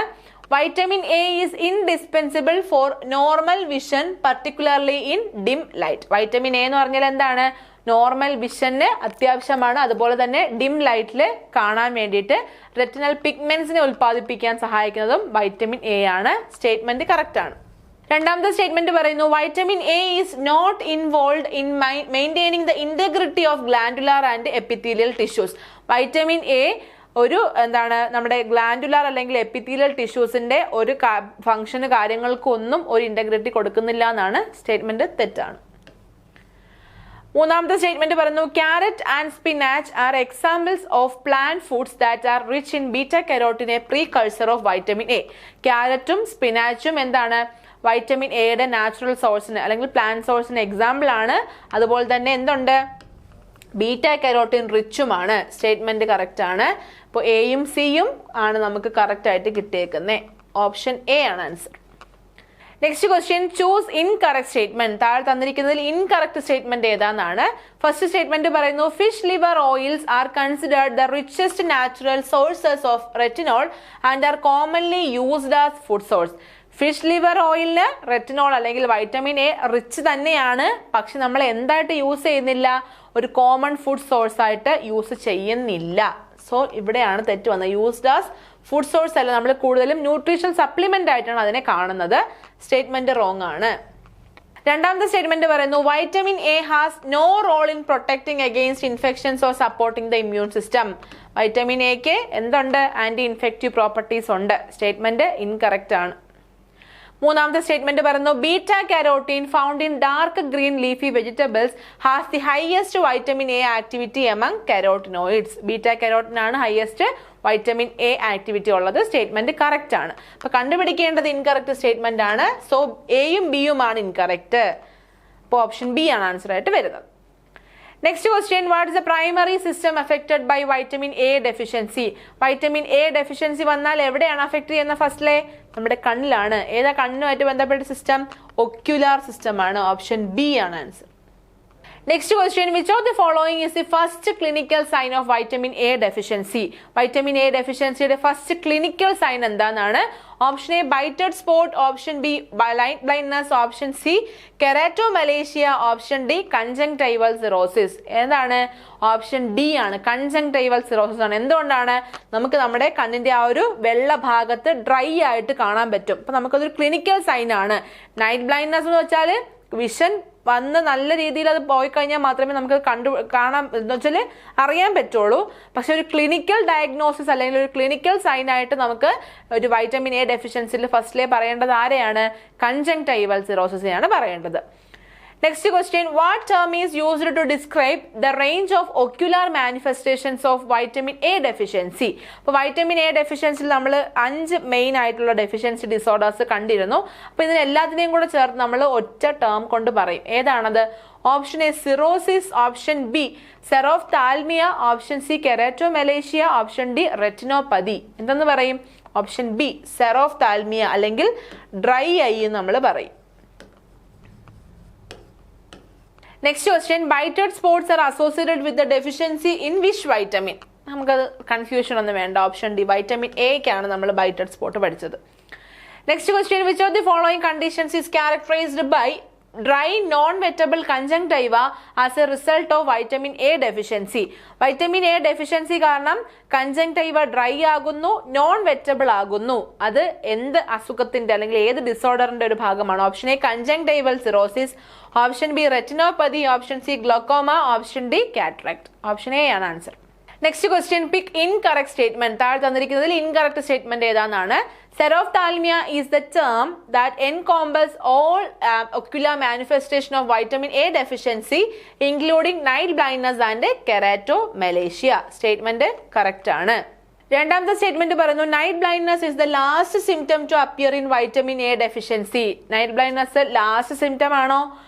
vitamin A is indispensable for normal vision particularly in dim light. Vitamin A എന്ന് പറഞ്ഞാൽ എന്താണ്? നോർമൽ വിഷന് അത്യാവശ്യമാണ്, അതുപോലെ തന്നെ ഡിം ലൈറ്റിൽ കാണാൻ വേണ്ടിയിട്ട് റെറ്റിനൽ പിഗ്മെന്റ്സിനെ ഉൽപ്പാദിപ്പിക്കാൻ സഹായിക്കുന്നതും വൈറ്റമിൻ എ ആണ്. സ്റ്റേറ്റ്മെന്റ് കറക്റ്റ് ആണ്. രണ്ടാമത്തെ സ്റ്റേറ്റ്മെന്റ് പറയുന്നു, vitamin A is not involve in maintaining the integrity of glandular and epithelial tissues. Vitamin A ഒരു എന്താണ് നമ്മുടെ ഗ്ലാൻഡുലാർ അല്ലെങ്കിൽ എപ്പിത്തീലിയൽ ടിഷ്യൂസിന്റെ ഒരു ഫംഗ്ഷന് കാര്യങ്ങൾക്കൊന്നും ഒരു ഇന്റഗ്രിറ്റി കൊടുക്കുന്നില്ല എന്നാണ് സ്റ്റേറ്റ്മെന്റ്. തെറ്റാണ്. മൂന്നാമത്തെ സ്റ്റേറ്റ്മെന്റ് പറയുന്നു, carrot and spinach are examples of plant foods that are rich in beta carotene, a precursor of vitamin A. ക്യാരറ്റും സ്പിനാച്ചും എന്താണ്? വൈറ്റമിൻ എയുടെ നാച്ചുറൽ സോഴ്സിന് അല്ലെങ്കിൽ പ്ലാന്റ് സോഴ്സിന് എക്സാമ്പിൾ ആണ്. അതുപോലെ തന്നെ എന്തുണ്ട്? ബീറ്റ കരോട്ടിൻ റിച്ചുമാണ്. സ്റ്റേറ്റ്മെന്റ് കറക്റ്റ് ആണ്. അപ്പോൾ എയും സിയും ആണ് നമുക്ക് കറക്റ്റ് ആയിട്ട് കിട്ടിയേക്കുന്നത്. ഓപ്ഷൻ എ ആണ് answer. Next question choose incorrect statement. താഴെ തന്നിരിക്കുന്നതിൽ ഇൻകറക്റ്റ് സ്റ്റേറ്റ്മെന്റ് ഏതാണെന്നാണ്. ഫസ്റ്റ് സ്റ്റേറ്റ്മെന്റ് പറയുന്നു fish liver oils are considered the richest natural sources of retinol and are commonly used as food source. Fish liver ഓയിലിന് റെറ്റിനോൾ അല്ലെങ്കിൽ വൈറ്റമിൻ എ റിച്ച് തന്നെയാണ്, പക്ഷെ നമ്മൾ എന്തായിട്ട് യൂസ് ചെയ്യുന്നില്ല, ഒരു കോമൺ ഫുഡ് സോഴ്സ് ആയിട്ട് യൂസ് ചെയ്യുന്നില്ല. സോ ഇവിടെയാണ് തെറ്റ് വന്നത്. യൂസ്ഡ് ആസ് ഫുഡ് സോഴ്സ് അല്ല, നമ്മൾ കൂടുതലും ന്യൂട്രീഷൻ സപ്ലിമെന്റ് ആയിട്ടാണ് അതിനെ കാണുന്നത്. സ്റ്റേറ്റ്മെന്റ് റോങ് ആണ്. രണ്ടാമത്തെ സ്റ്റേറ്റ്മെന്റ് പറയുന്നു vitamin A has no role in protecting against infections or supporting the immune system. Vitamin എക്ക് എന്തുണ്ട്? ആന്റി ഇൻഫെക്റ്റീവ് പ്രോപ്പർട്ടീസ് ഉണ്ട്. സ്റ്റേറ്റ്മെന്റ് ഇൻകറക്റ്റ് ആണ്. മൂന്നാമത്തെ സ്റ്റേറ്റ്മെന്റ് പറയുന്നു beta carotene found in dark green leafy vegetables has the highest vitamin A activity among carotenoids. Beta carotene ആണ് ഹൈയസ്റ്റ് വൈറ്റമിൻ എ ആക്ടിവിറ്റി ഉള്ളത്. സ്റ്റേറ്റ്മെന്റ് കറക്റ്റ് ആണ്. അപ്പൊ കണ്ടുപിടിക്കേണ്ടത് ഇൻകറക്റ്റ് സ്റ്റേറ്റ്മെന്റ് ആണ്. സോ എയും ബിയും ആണ് ഇൻകറക്റ്റ്. അപ്പോൾ ഓപ്ഷൻ ബി ആണ് ആൻസർ ആയിട്ട് വരുന്നത്. Next question what is the primary system affected by vitamin A deficiency. Vitamin A deficiency വന്നാൽ എവിടെയാണ് അഫക്ട് ചെയ്യുന്ന? ഫസ്റ്റിലെ നമ്മുടെ കണ്ണിലാണ്. ഏതാ കണ്ണുമായിട്ട് ബന്ധപ്പെട്ട സിസ്റ്റം? ഒക്യുലാർ സിസ്റ്റം ആണ്. ഓപ്ഷൻ ബി ആണ് answer. Next question, which of the following is the first clinical sign of vitamin A deficiency? Vitamin A deficiency യുടെ first clinical sign എന്താണ്? Option A Bitot's spot, option B light blindness, option C keratomalacia, option D conjunctival xerosis. ഏതാണ്? ഓപ്ഷൻ ഡി ആണ്, കൺജങ്ക്ടൈവൽ സിറോസിസ് ആണ്. എന്തുകൊണ്ടാണ്? നമുക്ക് നമ്മുടെ കണ്ണിന്റെ ആ ഒരു വെള്ള ഭാഗത്ത് ഡ്രൈ ആയിട്ട് കാണാൻ പറ്റും. അപ്പൊ നമുക്കതൊരു ക്ലിനിക്കൽ സൈൻ ആണ്. നൈറ്റ് ബ്ലൈൻഡ്നെസ് എന്ന് വെച്ചാൽ വിഷൻ വന്ന് നല്ല രീതിയിൽ അത് പോയി കഴിഞ്ഞാൽ മാത്രമേ നമുക്ക് കാണാൻ എന്ന് വെച്ചാൽ അറിയാൻ പറ്റുള്ളൂ. പക്ഷെ ഒരു ക്ലിനിക്കൽ ഡയഗ്നോസിസ് അല്ലെങ്കിൽ ഒരു ക്ലിനിക്കൽ സൈൻ ആയിട്ട് നമുക്ക് ഒരു വൈറ്റമിൻ എ ഡെഫിഷ്യൻസിയിൽ ഫസ്റ്റിലെ പറയേണ്ടത് ആരെയാണ്? കൺജങ്ക്ടൈവൽ സിറോസിസിനെയാണ് പറയേണ്ടത്. Next question, what term is used to describe the range of ocular manifestations of vitamin A deficiency? അപ്പോൾ വൈറ്റമിൻ എ ഡെഫിഷ്യൻസിയിൽ നമ്മൾ 5 മെയിൻ ആയിട്ടുള്ള ഡെഫിഷ്യൻസി ഡിസോർഡേഴ്സ് കണ്ടിരുന്നു. അപ്പോൾ ഇതിന് എല്ലാത്തിനെയും കൂടെ ചേർത്ത് നമ്മൾ ഒറ്റ ടേം കൊണ്ട് പറയും. ഏതാണത്? Option A xerosis, option B xerophthalmia, option C keratomalacia, option D retinopathy. എന്തെന്ന് പറയും? ഓപ്ഷൻ ബി സെറോഫ്താൽമിയ അല്ലെങ്കിൽ ഡ്രൈ ഐ എന്ന് നമ്മൾ പറയും. Next question, Bitot's spots are associated with the deficiency in which vitamin? നമുക്കത് കൺഫ്യൂഷൻ ഒന്നും വേണ്ട. ഓപ്ഷൻ ഡി വൈറ്റമിൻ എക്കാണ് നമ്മൾ ബൈറ്റഡ് സ്പോട്ട് പഠിച്ചത്. Next question, which of the following conditions is characterised by dry non wettable conjunctiva as a result of vitamin A deficiency? Vitamin A deficiency കാരണം കൺജങ്ക്ടൈവ ഡ്രൈ ആകുന്നു, നോൺ വെറ്റബിൾ ആകുന്നു. അത് എന്ത് അസുഖത്തിന്റെ അല്ലെങ്കിൽ ഏത് ഡിസോർഡറിന്റെ ഒരു ഭാഗമാണ്? Option A കൺജങ്ക്ടൈവൽ cirrhosis, option B retinopathy, option C glaucoma, option D cataract. Option A ആണ് answer. Next question, pick incorrect statement. താഴെ തന്നിരിക്കുന്നതിൽ ഇൻകറക്റ്റ് സ്റ്റേറ്റ്മെന്റ് ഏതാണെന്നാണ്. Serophthalmia is the term that encompasses all ocular manifestation of vitamin A deficiency, including night blindness and keratomalacia. Statement correct ആണ്. രണ്ടാമത്തെ സ്റ്റേറ്റ്മെന്റ് പറയുന്നു night blindness is the last symptom to appear in vitamin A deficiency. Night blindness last symptom ആണോ?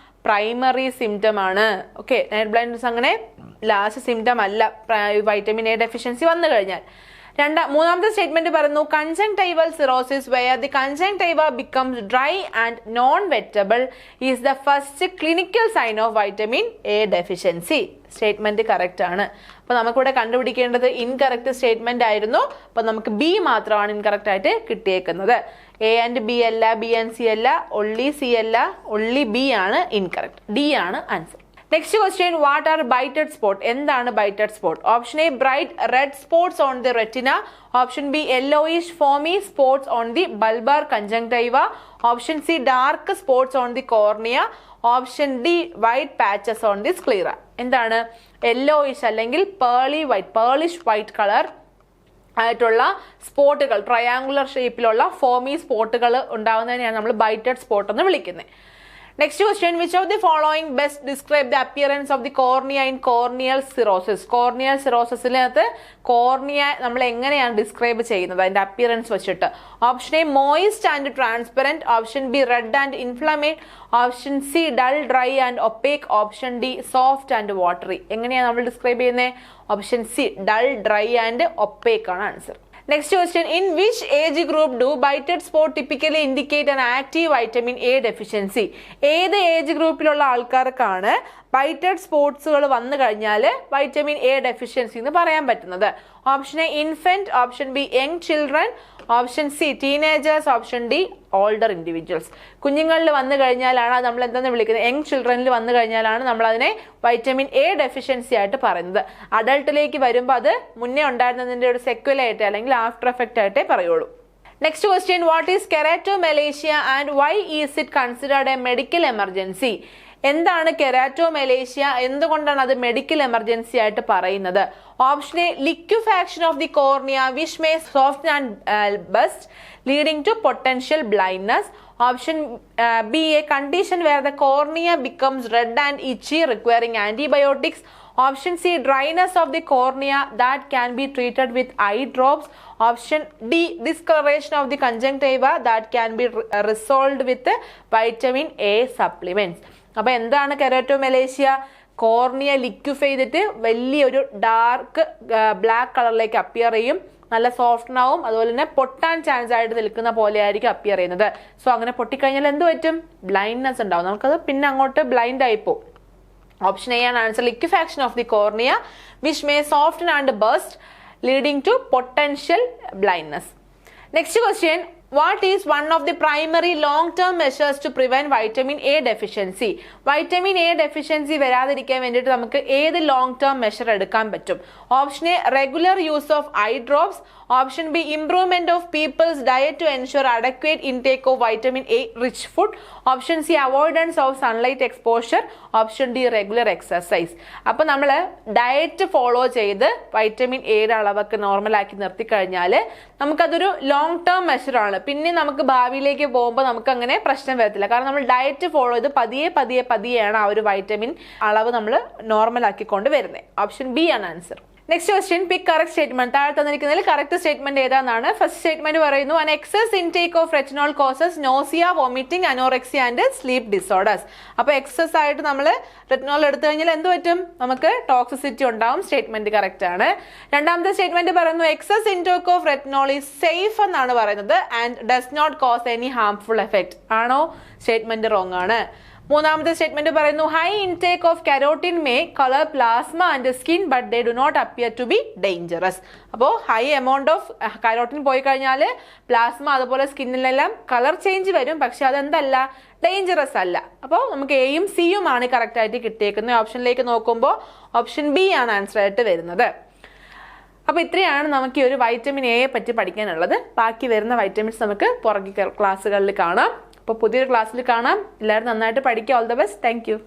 പ്രൈമറി സിംറ്റം ആണ്. ഓക്കെ, നൈറ്റ് ബ്ലൈൻഡ്നെസ് അങ്ങനെ ലാസ്റ്റ് സിംറ്റം അല്ല വൈറ്റമിൻ എ ഡെഫിഷ്യൻസി വന്നു കഴിഞ്ഞാൽ. മൂന്നാമത്തെ സ്റ്റേറ്റ്മെന്റ് പറയുന്നു conjunctival xerosis where the conjunctiva becomes dry and non wettable is the first clinical sign of vitamin A deficiency. Statement correct ആണ്. അപ്പൊ നമുക്കിവിടെ കണ്ടുപിടിക്കേണ്ടത് ഇൻകറക്റ്റ് സ്റ്റേറ്റ്മെന്റ് ആയിരുന്നു. അപ്പൊ നമുക്ക് ബി മാത്രമാണ് ഇൻകറക്റ്റ് ആയിട്ട് കിട്ടിയേക്കുന്നത്. എ ആൻഡ് ബി അല്ല, ബി ആൻഡ് സി അല്ല, ഒള്ളി സി അല്ല, ഒള്ളി ബി ആണ് ഇൻകറക്റ്റ്. ഡി ആണ് answer. Next question, what are Bitot's spot? എന്താണ് Bitot's spot? Option A bright red spots on the retina, option B yellowish foamy spots on the bulbar conjunctiva, option C dark spots on the cornea, option D white patches on the sclera. എന്താണ്? യെല്ലോയിഷ് അല്ലെങ്കിൽ പേളിഷ് വൈറ്റ് കളർ ആയിട്ടുള്ള സ്പോട്ടുകൾ, ട്രയാങ്കുലർ ഷേപ്പിലുള്ള ഫോമി സ്പോട്ടുകൾ ഉണ്ടാകുന്നതിനെയാണ് നമ്മൾ ബൈറ്റഡ് സ്പോട്ട് എന്ന് വിളിക്കുന്നത്. Next question, which of the following best describe the appearance of the cornea in corneal xerosis? Corneal സിറോസിസിനകത്ത് കോർണിയ നമ്മൾ എങ്ങനെയാണ് ഡിസ്ക്രൈബ് ചെയ്യുന്നത് അതിന്റെ അപ്പിയറൻസ് വെച്ചിട്ട്? Option A moist and transparent, option B red and inflamed, option C dull dry and opaque, option D soft and watery. എങ്ങനെയാണ് നമ്മൾ ഡിസ്ക്രൈബ് ചെയ്യുന്നത്? Option C dull dry and opaque ആണ് answer. Next question, in which age group do bited spot typically indicate an active vitamin A deficiency? ഏത് ഏജ് ഗ്രൂപ്പിലുള്ള ആൾക്കാർക്കാണ് ബൈറ്റഡ് സ്പോട്സുകൾ വന്നു കഴിഞ്ഞാൽ വൈറ്റമിൻ എ ഡെഫിഷ്യൻസി എന്ന് പറയാൻ പറ്റുന്നത്? Option A infant, option B young children, option C teenagers, option D older individuals. കുഞ്ഞുങ്ങളിൽ വന്നു കഴിഞ്ഞാലാണ് അത് നമ്മൾ എന്താണെന്ന് വിളിക്കുന്നത്, യങ് ചിൽഡ്രനിൽ വന്നു കഴിഞ്ഞാലാണ് നമ്മൾ അതിനെ വൈറ്റമിൻ എ ഡെഫിഷ്യൻസി ആയിട്ട് പറയുന്നത്. അഡൾട്ടിലേക്ക് വരുമ്പോൾ അത് മുന്നേ ഉണ്ടായിരുന്നതിൻ്റെ ഒരു സെക്വലായിട്ട് അല്ലെങ്കിൽ ആഫ്റ്റർ എഫക്റ്റ് ആയിട്ടേ പറയുള്ളൂ. Next question, what is keratomalacia and why is it considered a medical emergency? എന്താണ് കെരാറ്റോമെലേഷ്യ, എന്തുകൊണ്ടാണ് അത് മെഡിക്കൽ എമർജൻസി ആയിട്ട് പറയുന്നത്? Option A liquefaction of the cornea which may soften and burst leading to potential blindness. Option B a condition where the cornea becomes red and itchy requiring antibiotics. Option C, dryness of the cornea that can be treated with eye drops. Option D, discoloration of the conjunctiva that can be resolved with vitamin A supplements. അപ്പോൾ എന്താണ് കെരാറ്റോമെലേഷ്യ? കോർണിയ ലിക്വിഫൈ ചെയ്തിട്ട് വലിയൊരു ഡാർക്ക് ബ്ലാക്ക് കളറിലേക്ക് അപ്പിയർ ചെയ്യും, നല്ല സോഫ്റ്റ് ആവും, അതുപോലെ തന്നെ പൊട്ടാൻ ചാൻസ് ആയിട്ട് നിൽക്കുന്ന പോലെ ആയിരിക്കും അപ്പിയർ ചെയ്യുന്നത്. സോ അങ്ങനെ പൊട്ടിക്കഴിഞ്ഞാൽ എന്ത് പറ്റും? ബ്ലൈൻഡ്നെസ് ഉണ്ടാവും, നമുക്കത് പിന്നെ അങ്ങോട്ട് ബ്ലൈൻഡ് ആയിപ്പോവും. Option A ആണ് answer, liquefaction of the cornea which may soften and burst leading to potential blindness. Next question, what is one of the primary long-term measures to prevent vitamin A deficiency? Vitamin A deficiency വരാതിരിക്കാൻ വേണ്ടിയിട്ട് നമുക്ക് ഏത് ലോങ് ടേം മെഷർ എടുക്കാൻ പറ്റും? Option A regular use of eye drops. Option B improvement of people's diet to ensure adequate intake of vitamin A rich food. Option C avoidance of sunlight exposure. Option D regular exercise. അപ്പോൾ നമ്മൾ ഡയറ്റ് ഫോളോ ചെയ്ത് വൈറ്റമിൻ എയുടെ അളവൊക്കെ നോർമലാക്കി നിർത്തി കഴിഞ്ഞാൽ നമുക്കതൊരു ലോങ് ടേം മെഷറാണ്. പിന്നെ നമുക്ക് ഭാവിയിലേക്ക് പോകുമ്പോൾ നമുക്ക് അങ്ങനെ പ്രശ്നം വരത്തില്ല, കാരണം നമ്മൾ ഡയറ്റ് ഫോളോ ചെയ്ത് പതിയെയാണ് ആ ഒരു വൈറ്റമിൻ അളവ് നമ്മൾ നോർമലാക്കിക്കൊണ്ട് വരുന്നത്. ഓപ്ഷൻ ബി ആണ് answer. Next question, pick correct statement. താഴെ തന്നിരിക്കുന്നതിൽ കറക്റ്റ് സ്റ്റേറ്റ്മെന്റ് ഏതാണെന്നാണ്. ഫസ്റ്റ് സ്റ്റേറ്റ്മെന്റ് പറയുന്നു, an excess intake of retinol causes nausea, vomiting, anorexia and sleep disorders. അപ്പോൾ എക്സസ് ആയിട്ട് നമ്മൾ റെറ്റിനോൾ എടുത്തു കഴിഞ്ഞാൽ എന്ത് പറ്റും? നമുക്ക് ടോക്സിസിറ്റി ഉണ്ടാവും. സ്റ്റേറ്റ്മെന്റ് കറക്റ്റ് ആണ്. രണ്ടാമത്തെ സ്റ്റേറ്റ്മെന്റ് പറയുന്നു, excess intake of retinol is safe എന്നാണ് പറയുന്നത് and does not cause any harmful effect. ആണോ? സ്റ്റേറ്റ്മെന്റ് റോങ് ആണ്. മൂന്നാമത്തെ സ്റ്റേറ്റ്മെന്റ് പറയുന്നു, high intake of carotene may colour plasma and skin but they do not appear to be dangerous. അപ്പോൾ ഹൈ എമൗണ്ട് ഓഫ് കരോട്ടിൻ പോയി കഴിഞ്ഞാൽ പ്ലാസ്മ അതുപോലെ സ്കിന്നിലെല്ലാം കളർ ചേഞ്ച് വരും, പക്ഷെ അതെന്തല്ല, ഡേഞ്ചറസ് അല്ല. അപ്പോൾ നമുക്ക് എയും സിയും ആണ് കറക്റ്റ് ആയിട്ട് കിട്ടിയേക്കുന്നത്. ഓപ്ഷനിലേക്ക് നോക്കുമ്പോൾ ഓപ്ഷൻ ബി ആണ് ആൻസർ ആയിട്ട് വരുന്നത്. അപ്പോൾ ഇത്രയാണ് നമുക്ക് ഈ ഒരു വൈറ്റമിൻ എയെ പറ്റി പഠിക്കാനുള്ളത്. ബാക്കി വരുന്ന വൈറ്റമിൻസ് നമുക്ക് പുറകെ ക്ലാസ്സുകളിൽ കാണാം. അപ്പോൾ പുതിയൊരു ക്ലാസ്സിൽ കാണാം. എല്ലാവരും നന്നായിട്ട് പഠിക്കുക. All the best. Thank you.